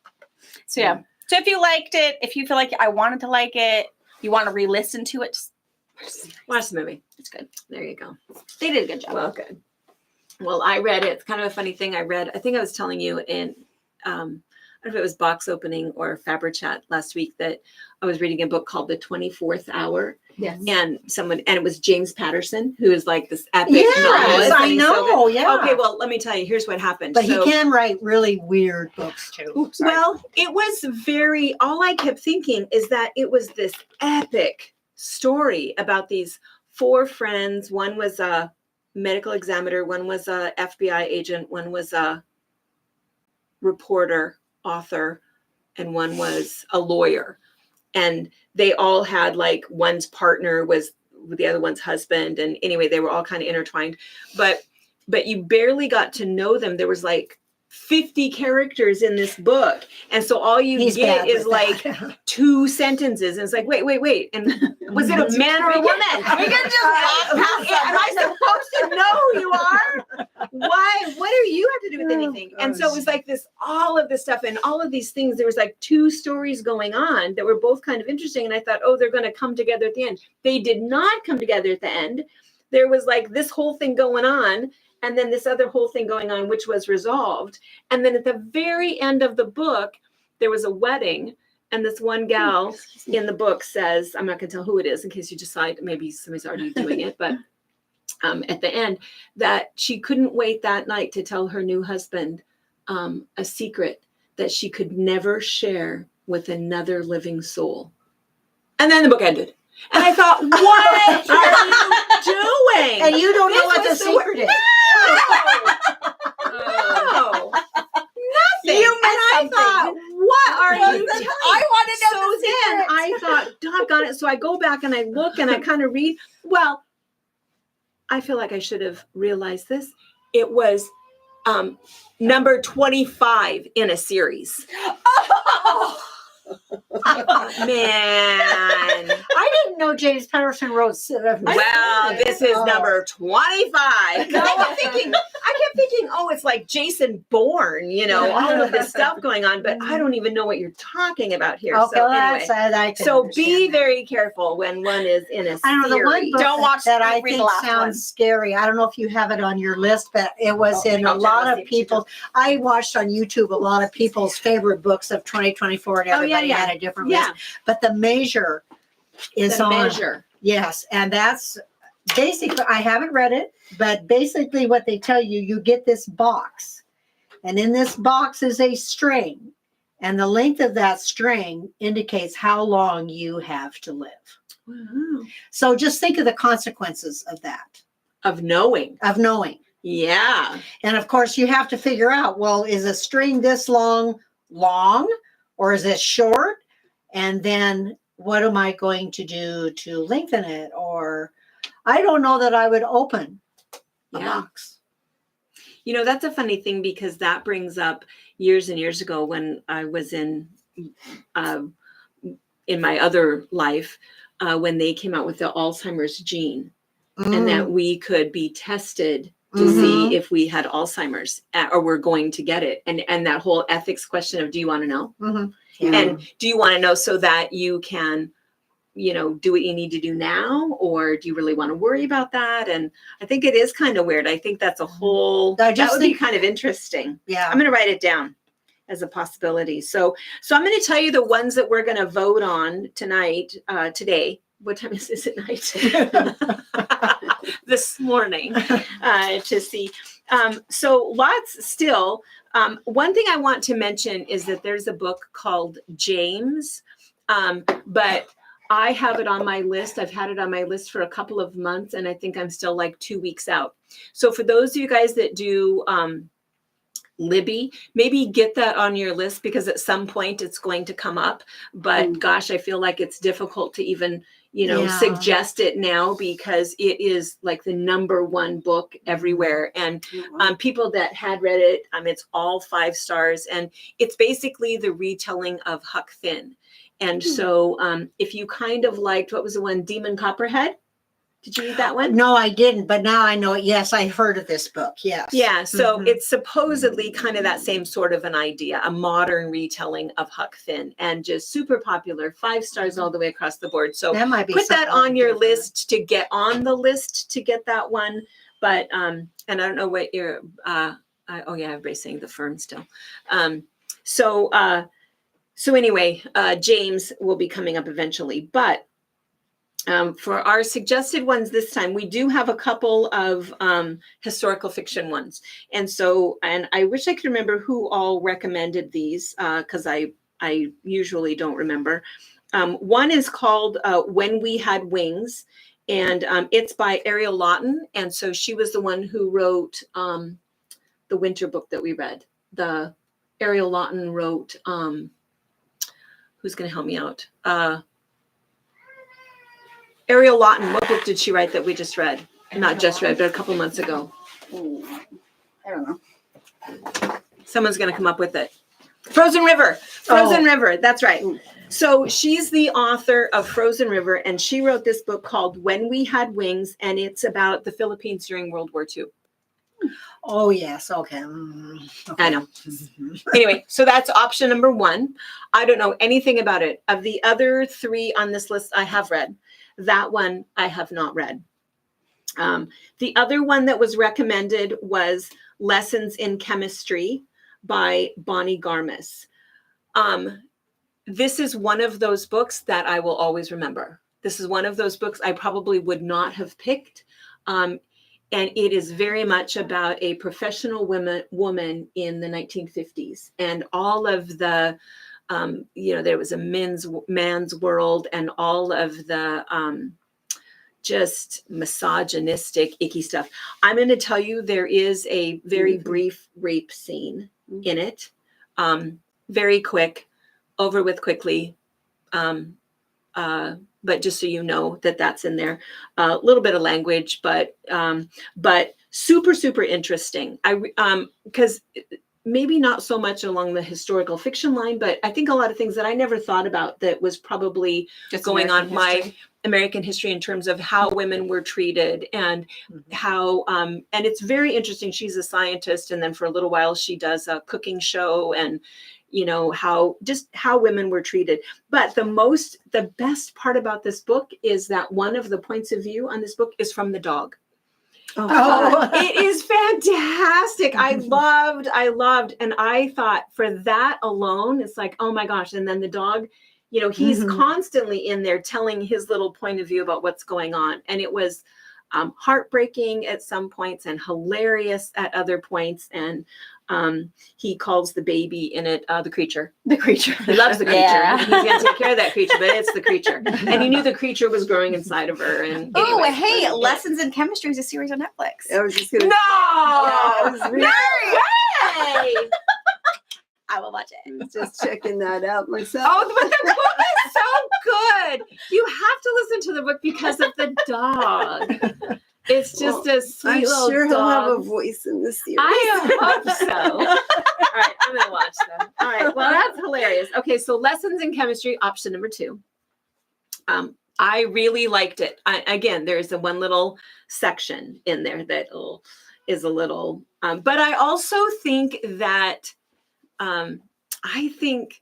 So yeah. So if you liked it, if you feel like I wanted to like it, you want to re-listen to it, just Watch the movie. it's good. There you go. They did a good job. Well, good. Well, I read it. It's kind of a funny thing. I think I was telling you in, I don't know if it was box opening or Faber Chat last week that I was reading a book called The 24th Hour. Yes. And it was James Patterson, who is like this epic Yes, novelist. I and he's so know. good. Yeah. Okay, well, let me tell you, here's what happened. But he can write really weird books too. Oops, sorry. Well, it was all I kept thinking is that it was this epic story about these 4 friends. One was a medical examiner, one was a FBI agent, one was a reporter, author, and one was a lawyer. And they all had like one's partner was the other one's husband. And anyway, they were all kind of intertwined, but you barely got to know them. There was like 50 characters in this book. And so all you He's get bad is with like that. 2 sentences. And it's like, wait. And was it a man or a woman? We can just walk past that. Am I supposed to know who you are? Why? What do you have to do with anything? And so it was like this, all of this stuff and all of these things. There was like 2 stories going on that were both kind of interesting. And I thought, oh, they're going to come together at the end. They did not come together at the end. There was like this whole thing going on. And then this other whole thing going on, which was resolved. And then at the very end of the book, there was a wedding. And this one gal in the book says, I'm not going to tell who it is in case you decide maybe somebody's already doing it. But at the end, that she couldn't wait that night to tell her new husband a secret that she could never share with another living soul. And then the book ended. And I thought, what are you doing? And you don't know what the was the secret is. No. Nothing. You and I thought, what are you doing? I want to know So the then secret. I thought, doggone it. So I go back and I look and I kind of read. Well, I feel like I should have realized this. It was number 25 in a series. Oh. Man. I didn't know James Patterson wrote. Well, this is number 25. I kept thinking, oh, it's like Jason Bourne, all of this stuff going on, but I don't even know what you're talking about here. Okay, So well, anyway, I can so be understand that. very careful when one is in a I don't know, the one series. book Don't watch that I read the think last sounds one. scary. I don't know if you have it on your list, but it was in a I'll lot see of if you people. I watched on YouTube a lot of people's favorite books of 2024, and everybody yeah. had a different Yeah. list. But The Measure is The on. Measure. Yes, and that's basically, I haven't read it, but basically what they tell you, you get this box, and in this box is a string, and the length of that string indicates how long you have to live. Wow. So just think of the consequences of that, Of knowing. of knowing. Yeah. And of course, you have to figure out, well, is a string this long, or is it short? And then what am I going to do to lengthen it? Or I don't know that I would open a Yeah. box. That's a funny thing because that brings up years and years ago when I was in my other life, when they came out with the Alzheimer's gene and that we could be tested to see if we had Alzheimer's or we're going to get it. And that whole ethics question of, do you want to know? Mm-hmm. Yeah. And do you want to know so that you can, do what you need to do now? Or do you really want to worry about that? And I think it is kind of weird. I think that's a whole, I that just would be think- kind of interesting. Yeah. I'm going to write it down as a possibility. So I'm going to tell you the ones that we're going to vote on tonight, today. What time is it at night? This morning to see. So lots still. One thing I want to mention is that there's a book called James, but I have it on my list. I've had it on my list for a couple of months, and I think I'm still like 2 weeks out. So for those of you guys that do Libby. Maybe get that on your list because at some point it's going to come up. But gosh, I feel like it's difficult to even, Yeah. suggest it now because it is like the number one book everywhere. And people that had read it, it's all 5 stars. And it's basically the retelling of Huck Finn. And so if you kind of liked, what was the one, Demon Copperhead? Did you read that one? No, I didn't, but now I know it. Yes, I've heard of this book. Yes. Yeah, so it's supposedly kind of that same sort of an idea, a modern retelling of Huck Finn, and just super popular, 5 stars all the way across the board. So That might be put that something on your different. list to get on the list to get that one. But and I don't know what your everybody's saying the Fern still. So anyway, James will be coming up eventually, but. For our suggested ones this time, we do have a couple of historical fiction ones. And I wish I could remember who all recommended these because I usually don't remember. One is called When We Had Wings, and it's by Ariel Lawton. And so she was the one who wrote the winter book that we read. Ariel Lawton wrote, who's going to help me out? Ariel Lawton, what book did she write that we just read? Not just read, but a couple months ago. I don't know. Someone's going to come up with it. Frozen River. Frozen River. That's right. So she's the author of Frozen River, and she wrote this book called When We Had Wings, and it's about the Philippines during World War II. Oh, yes. Okay. I know. Anyway, so that's option number 1. I don't know anything about it. Of the other 3 on this list, I have read. That one I have not read. The other one that was recommended was Lessons in Chemistry by Bonnie Garmis. This is one of those books that I will always remember. This is one of those books I probably would not have picked. And it is very much about a professional woman in the 1950s and all of the there was a man's world and all of the just misogynistic, icky stuff. I'm going to tell you there is a very brief rape scene in it. Very quick, over with quickly. But just so you know that that's in there. A little bit of language, but super, super interesting. Because maybe not so much along the historical fiction line, but I think a lot of things that I never thought about that was probably just going on my American history in terms of how women were treated and how, and it's very interesting. She's a scientist. And then for a little while, she does a cooking show and, how women were treated. But the best part about this book is that one of the points of view on this book is from the dog. Oh. It is fantastic. I loved, and I thought for that alone, it's like, oh my gosh. And then the dog, he's constantly in there telling his little point of view about what's going on. And it was heartbreaking at some points and hilarious at other points. And he calls the baby in it the creature. The creature. He loves the creature. Yeah. He's going to take care of that creature, but it's the creature. And he knew the creature was growing inside of her. And Oh, anyway. hey, Lessons in Chemistry is a series on Netflix. I was just gonna. No way! I will watch it. I was just checking that out myself. Oh, but the book is so good. You have to listen to the book because of the dog. It's just a sweet I'm little sure dog. he'll have a voice in the series. I hope so. All right, I'm gonna watch them. All right, well, that's hilarious. Okay, so Lessons in Chemistry, option number 2. I really liked it. Again, there's the one little section in there that is a little, but I also think that I think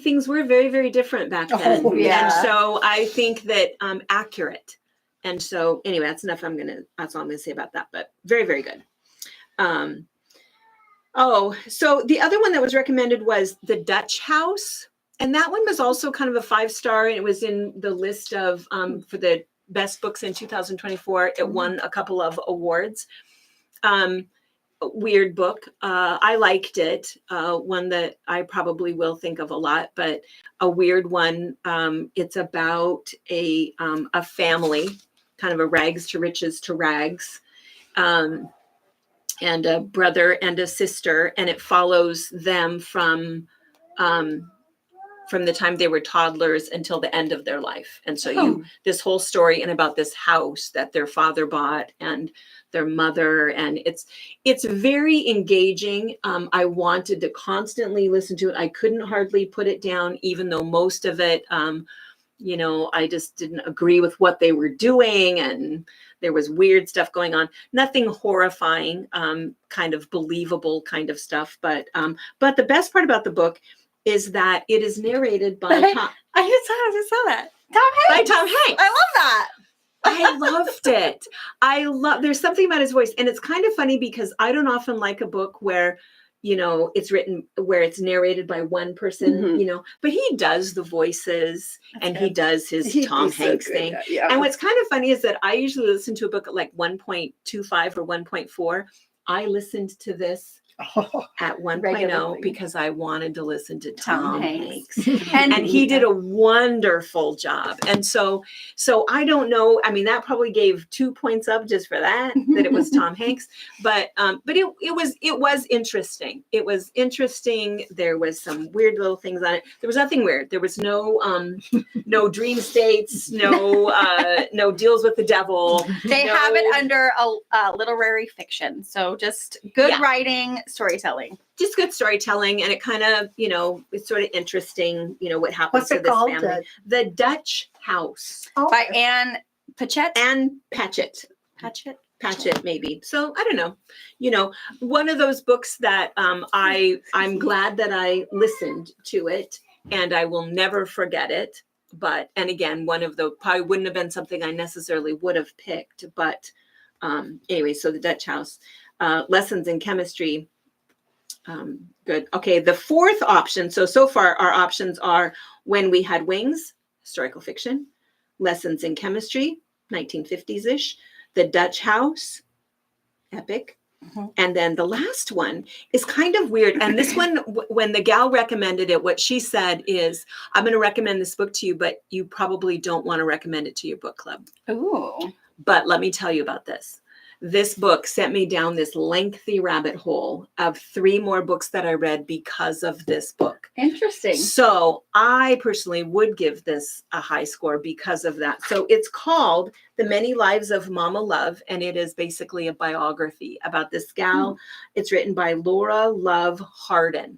things were very, very different back then. Oh, yeah. And so I think that accurate. And so anyway, that's enough. That's all I'm gonna say about that, but very, very good. So the other one that was recommended was The Dutch House. And that one was also kind of a 5-star. And it was in the list of for the best books in 2024. It won a couple of awards. Weird book. I liked it. One that I probably will think of a lot, but a weird one. It's about a family, kind of a rags to riches to rags. and a brother and a sister, and it follows them from the time they were toddlers until the end of their life. And so this whole story and about this house that their father bought and their mother, and it's very engaging. I wanted to constantly listen to it. I couldn't hardly put it down, even though most of it, I just didn't agree with what they were doing, and there was weird stuff going on. Nothing horrifying, kind of believable kind of stuff. But the best part about the book is that it is narrated by Tom. I saw that. Tom Hanks. By Tom Hanks. I love that. I loved it. There's something about his voice. And it's kind of funny because I don't often like a book where, it's written where it's narrated by one person, but he does the voices. That's and good. He does his Tom Hanks thing. Yeah. And what's kind of funny is that I usually listen to a book at like 1.25 or 1.4. I listened to this at 1.0 because I wanted to listen to Tom Hanks. and he did a wonderful job. And so I don't know. I mean, that probably gave 2 points up just for that it was Tom Hanks. But it was interesting. It was interesting. There was some weird little things on it. There was nothing weird. There was no dream states, no deals with the devil. They have it under a literary fiction. So just good writing. Storytelling, just good storytelling, and it kind of it's sort of interesting what happens What's to it this called? family. The Dutch House by Anne Patchett. Patchett maybe. So I don't know, one of those books that I'm glad that I listened to it, and I will never forget it. But and again, one of the probably wouldn't have been something I necessarily would have picked, but anyway, so the Dutch House. Lessons in chemistry. Good. Okay. The fourth option. So far our options are When We Had Wings, historical fiction, Lessons in Chemistry, 1950s-ish, The Dutch House, epic. Mm-hmm. And then the last one is kind of weird. And this one, when the gal recommended it, what she said is, I'm going to recommend this book to you, but you probably don't want to recommend it to your book club. Ooh. But let me tell you about this. This book sent me down this lengthy rabbit hole of 3 more books that I read because of this book. Interesting. So I personally would give this a high score because of that. So it's called The Many Lives of Mama Love, and it is basically a biography about this gal. It's written by Laura Love Hardin.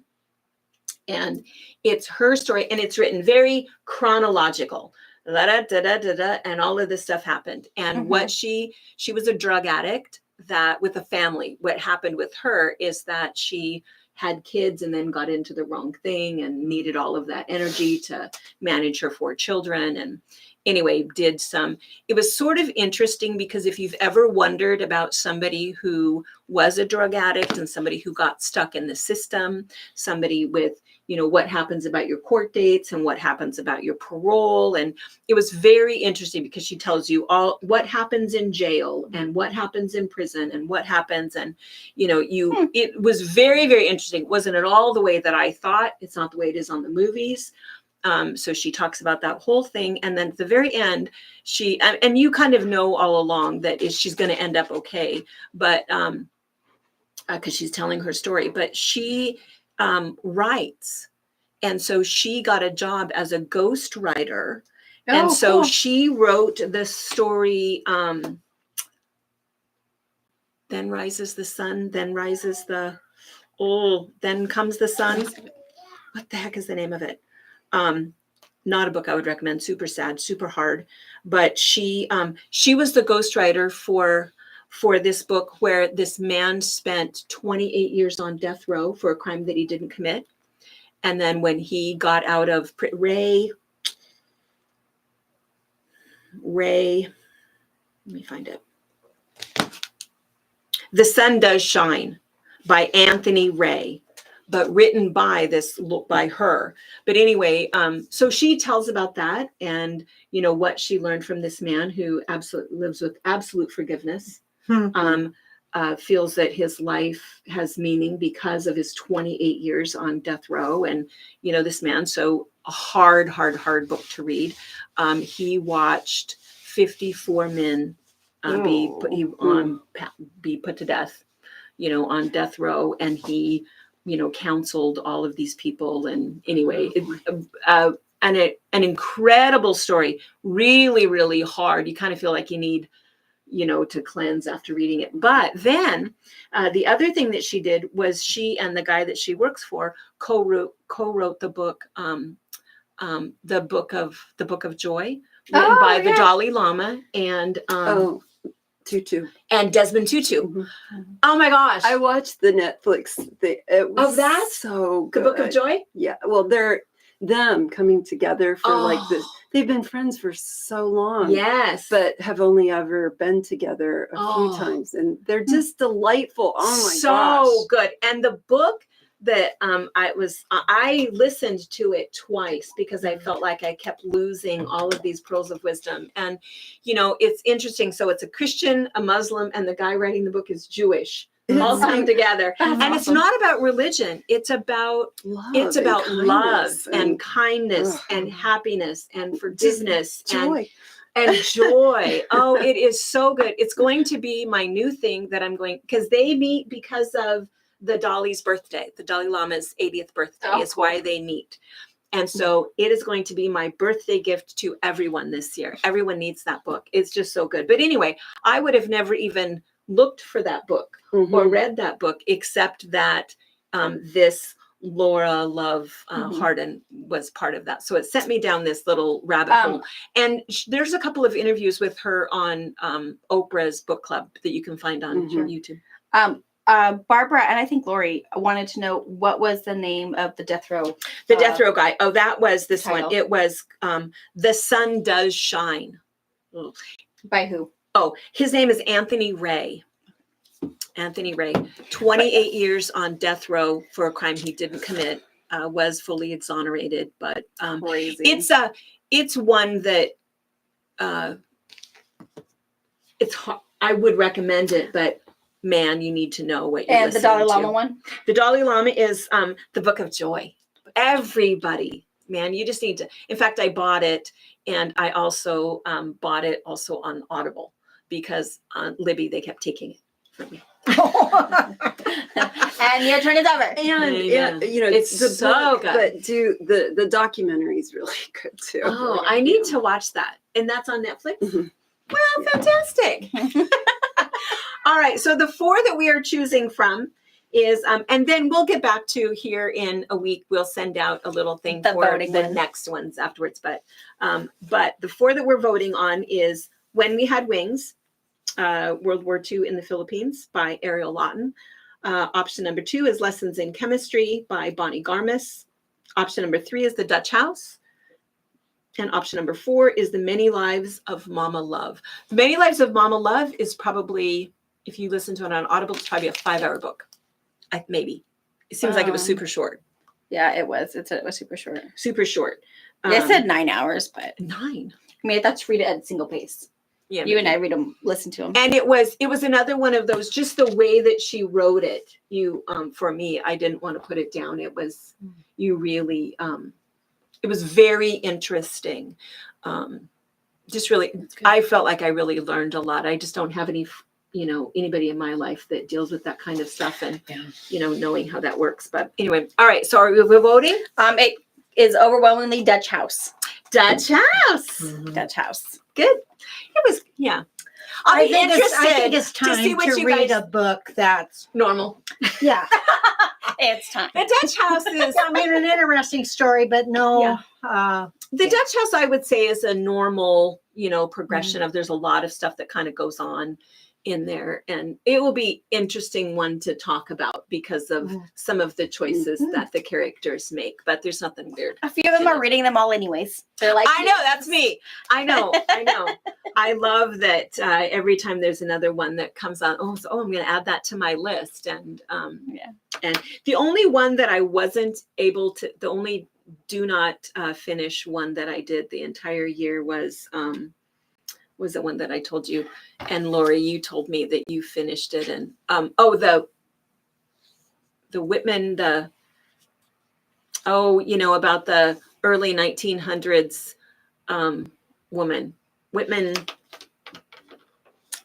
And it's her story, and it's written very chronological. And all of this stuff happened. And what she was a drug addict that with a family. What happened with her is that she had kids and then got into the wrong thing and needed all of that energy to manage her 4 children. And anyway, it was sort of interesting because if you've ever wondered about somebody who was a drug addict and somebody who got stuck in the system, somebody with, what happens about your court dates and what happens about your parole. And it was very interesting because she tells you all what happens in jail and what happens in prison and what happens. And, it was very, very interesting. It wasn't at all the way that I thought. It's not the way it is on the movies. So she talks about that whole thing. And then at the very end, and you kind of know all along that she's going to end up okay, but because she's telling her story, but she writes. And so she got a job as a ghost writer. And so she wrote the story, Then Rises the Sun, Then Rises Then Comes the Sun. What the heck is the name of it? Not a book I would recommend. Super sad, super hard. But she was the ghostwriter for this book where this man spent 28 years on death row for a crime that he didn't commit. And then when he got out of Ray, let me find it. The Sun Does Shine by Anthony Ray, but written by her. But anyway, so she tells about that and, what she learned from this man who lives with absolute forgiveness, feels that his life has meaning because of his 28 years on death row. And, this man, so a hard book to read. He watched 54 men be put to death. on death row, and he, counseled all of these people. And anyway, an incredible story, really, really hard. You kind of feel like you need, to cleanse after reading it. But then the other thing that she did was she and the guy that she works for co-wrote the book, the Book of Joy, written by the Dalai Lama and Tutu. and Desmond Tutu. Mhm. Oh my gosh. I watched the Netflix thing. It was that? so The good. Book of Joy? Yeah. Well, they're them coming together for like this. They've been friends for so long. Yes. But have only ever been together a few times. And they're just delightful. Oh my gosh. So good. And the book that I listened to it twice because I felt like I kept losing all of these pearls of wisdom. And, it's interesting. So it's a Christian, a Muslim, and the guy writing the book is Jewish. All come together. And it's not about religion. It's about love and kindness and happiness and forgiveness joy. and joy. Oh, it is so good. It's going to be my new thing that I'm going, because they meet because of the Dalai's birthday. The Dalai Lama's 80th birthday is why they meet. And so it is going to be my birthday gift to everyone this year. Everyone needs that book. It's just so good. But anyway, I would have never even looked for that book or read that book, except that this Laura Love Hardin was part of that. So it sent me down this little rabbit hole. And there's a couple of interviews with her on Oprah's book club that you can find on YouTube. Barbara and I think Lori wanted to know what was the name of the death row. The death row guy. Oh, that was this title. one. It was The Sun Does Shine. By who? Oh, his name is Anthony Ray. Anthony Ray, 28 years on death row for a crime he didn't commit, was fully exonerated. But Crazy. It's one that it's hard. I would recommend it, but man, you need to know what you're and the Dalai Lama to. one. The Dalai Lama is the Book of Joy. Everybody, man, you just need to. In fact, I bought it, and I also bought it also on Audible because on Libby they kept taking it from me. And your turn is over. And it's the so book, good. But the documentary is really good too. Oh, I need to watch that, and that's on Netflix. Mhm. Well, fantastic. All right, so the 4 that we are choosing from is, and then we'll get back to here in a week. We'll send out a little thing The for voting the one. next ones afterwards. But the 4 that we're voting on is When We Had Wings, World War II in the Philippines by Ariel Lawton. Option number 2 is Lessons in Chemistry by Bonnie Garmis. Option number 3 is The Dutch House. And option number 4 is The Many Lives of Mama Love. The Many Lives of Mama Love is probably, if you listen to it on Audible, it's probably a 5-hour book. Maybe. It seems like it was super short. Yeah, it was. It was super short. Super short. It said 9 hours, but 9. I mean, I thought to read it at single pace. Yeah. You and I read them, listen to them. And it was another one of those, just the way that she wrote it. For me, I didn't want to put it down. It was, you really, it was very interesting. Just really, I felt like I really learned a lot. I just don't have anybody in my life that deals with that kind of stuff and, knowing how that works. But anyway, all right. So are we voting? It is overwhelmingly Dutch House. Dutch House. Dutch House. Good. It was, yeah. I'll be interested I think it's to time see what to you read guys a book that's, normal. yeah. It's time. The Dutch House is, I mean, an interesting story, but no. the Dutch House, I would say, is a normal, progression of, there's a lot of stuff that kind of goes on in there, and it will be interesting one to talk about because of some of the choices that the characters make, but there's nothing weird. A few of them are reading them all anyways. They're like, I know, that's me. I know. I love that every time there's another one that comes on, I'm going to add that to my list. And and the only one that I wasn't able to, the only do not finish one that I did the entire year was the one that I told you. And Lori, you told me that you finished it. And the Whitman, about the early 1900s woman, Whitman.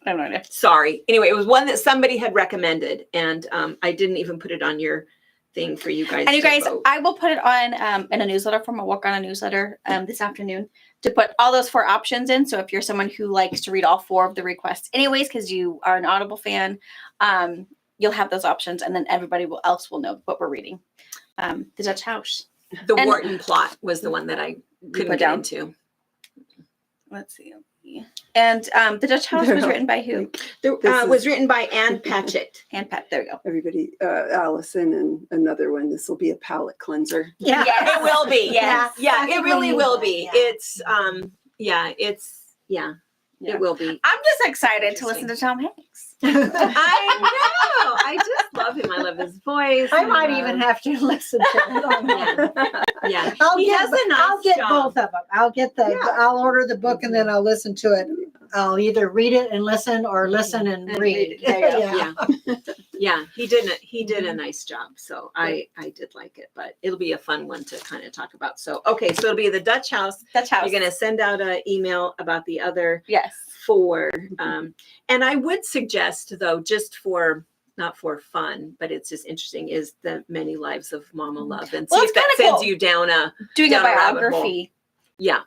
I have no idea. Sorry. Anyway, it was one that somebody had recommended, and I didn't even put it on your thing for you guys. And you to guys, vote. I will put it on in a newsletter from a work on a newsletter this afternoon to put all those 4 options in. So if you're someone who likes to read all 4 of the requests anyways, because you are an Audible fan, you'll have those options, and then everybody else will know what we're reading. The Dutch House. The and- Wharton plot was the one that I couldn't put get down? into. Let's see. And the Dutch House was written by who? It This was is- written by Ann Patchett. And Pat. There we go. Everybody, Allison, and another one. This will be a palate cleanser. Yeah. Yes. It will be. Yes. Yeah, it really need will that, be. yeah. It's Yeah. it will be. I'm just excited to listen to Tom Hanks. I know. I just love him. I love his voice. I might even have to listen to it. Yeah. I'll He get, does a nice I'll get job. both of them. I'll get the. Yeah. I'll order the book and then I'll listen to it. I'll either read it and listen, or listen and read. There you go. Yeah. Yeah. He did a nice job. So I did like it, but it'll be a fun one to kind of talk about. So okay, so it'll be the Dutch House. Dutch House. You're gonna send out an email about the other Yes. 4. And I would suggest, though, just for not for fun, but it's just interesting, is the Many Lives of Mama Love, and see Well, if it's that kinda sends cool. you down a Doing Down a a rabbit hole. biography yeah.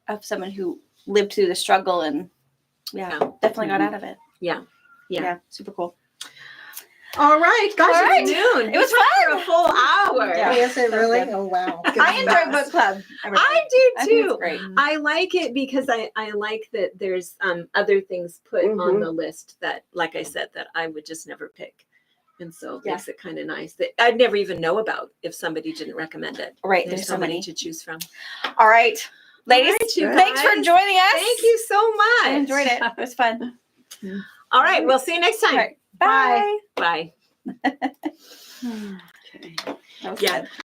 of someone who lived through the struggle and Yeah. definitely got out of it. Yeah. Super cool. All right, gosh, All right. it's noon. It was We talked fun. for a full hour. Yeah. Is it really? Okay. Oh wow. I enjoy book club. everybody. I do I think it's too. great. I like it because I like that there's other things put on Mhm. the list that, like I said, that I would just never pick. And so it Yeah. makes it kind of nice that I'd never even know about if somebody didn't recommend it. Right. There's so many many. to choose from. All right. Ladies, All right, you thanks for guys. joining us. Thank you so much. I enjoyed it. It was fun. All right, we'll see you next All time. right. Bye. Bye. Okay. That was Yeah. good.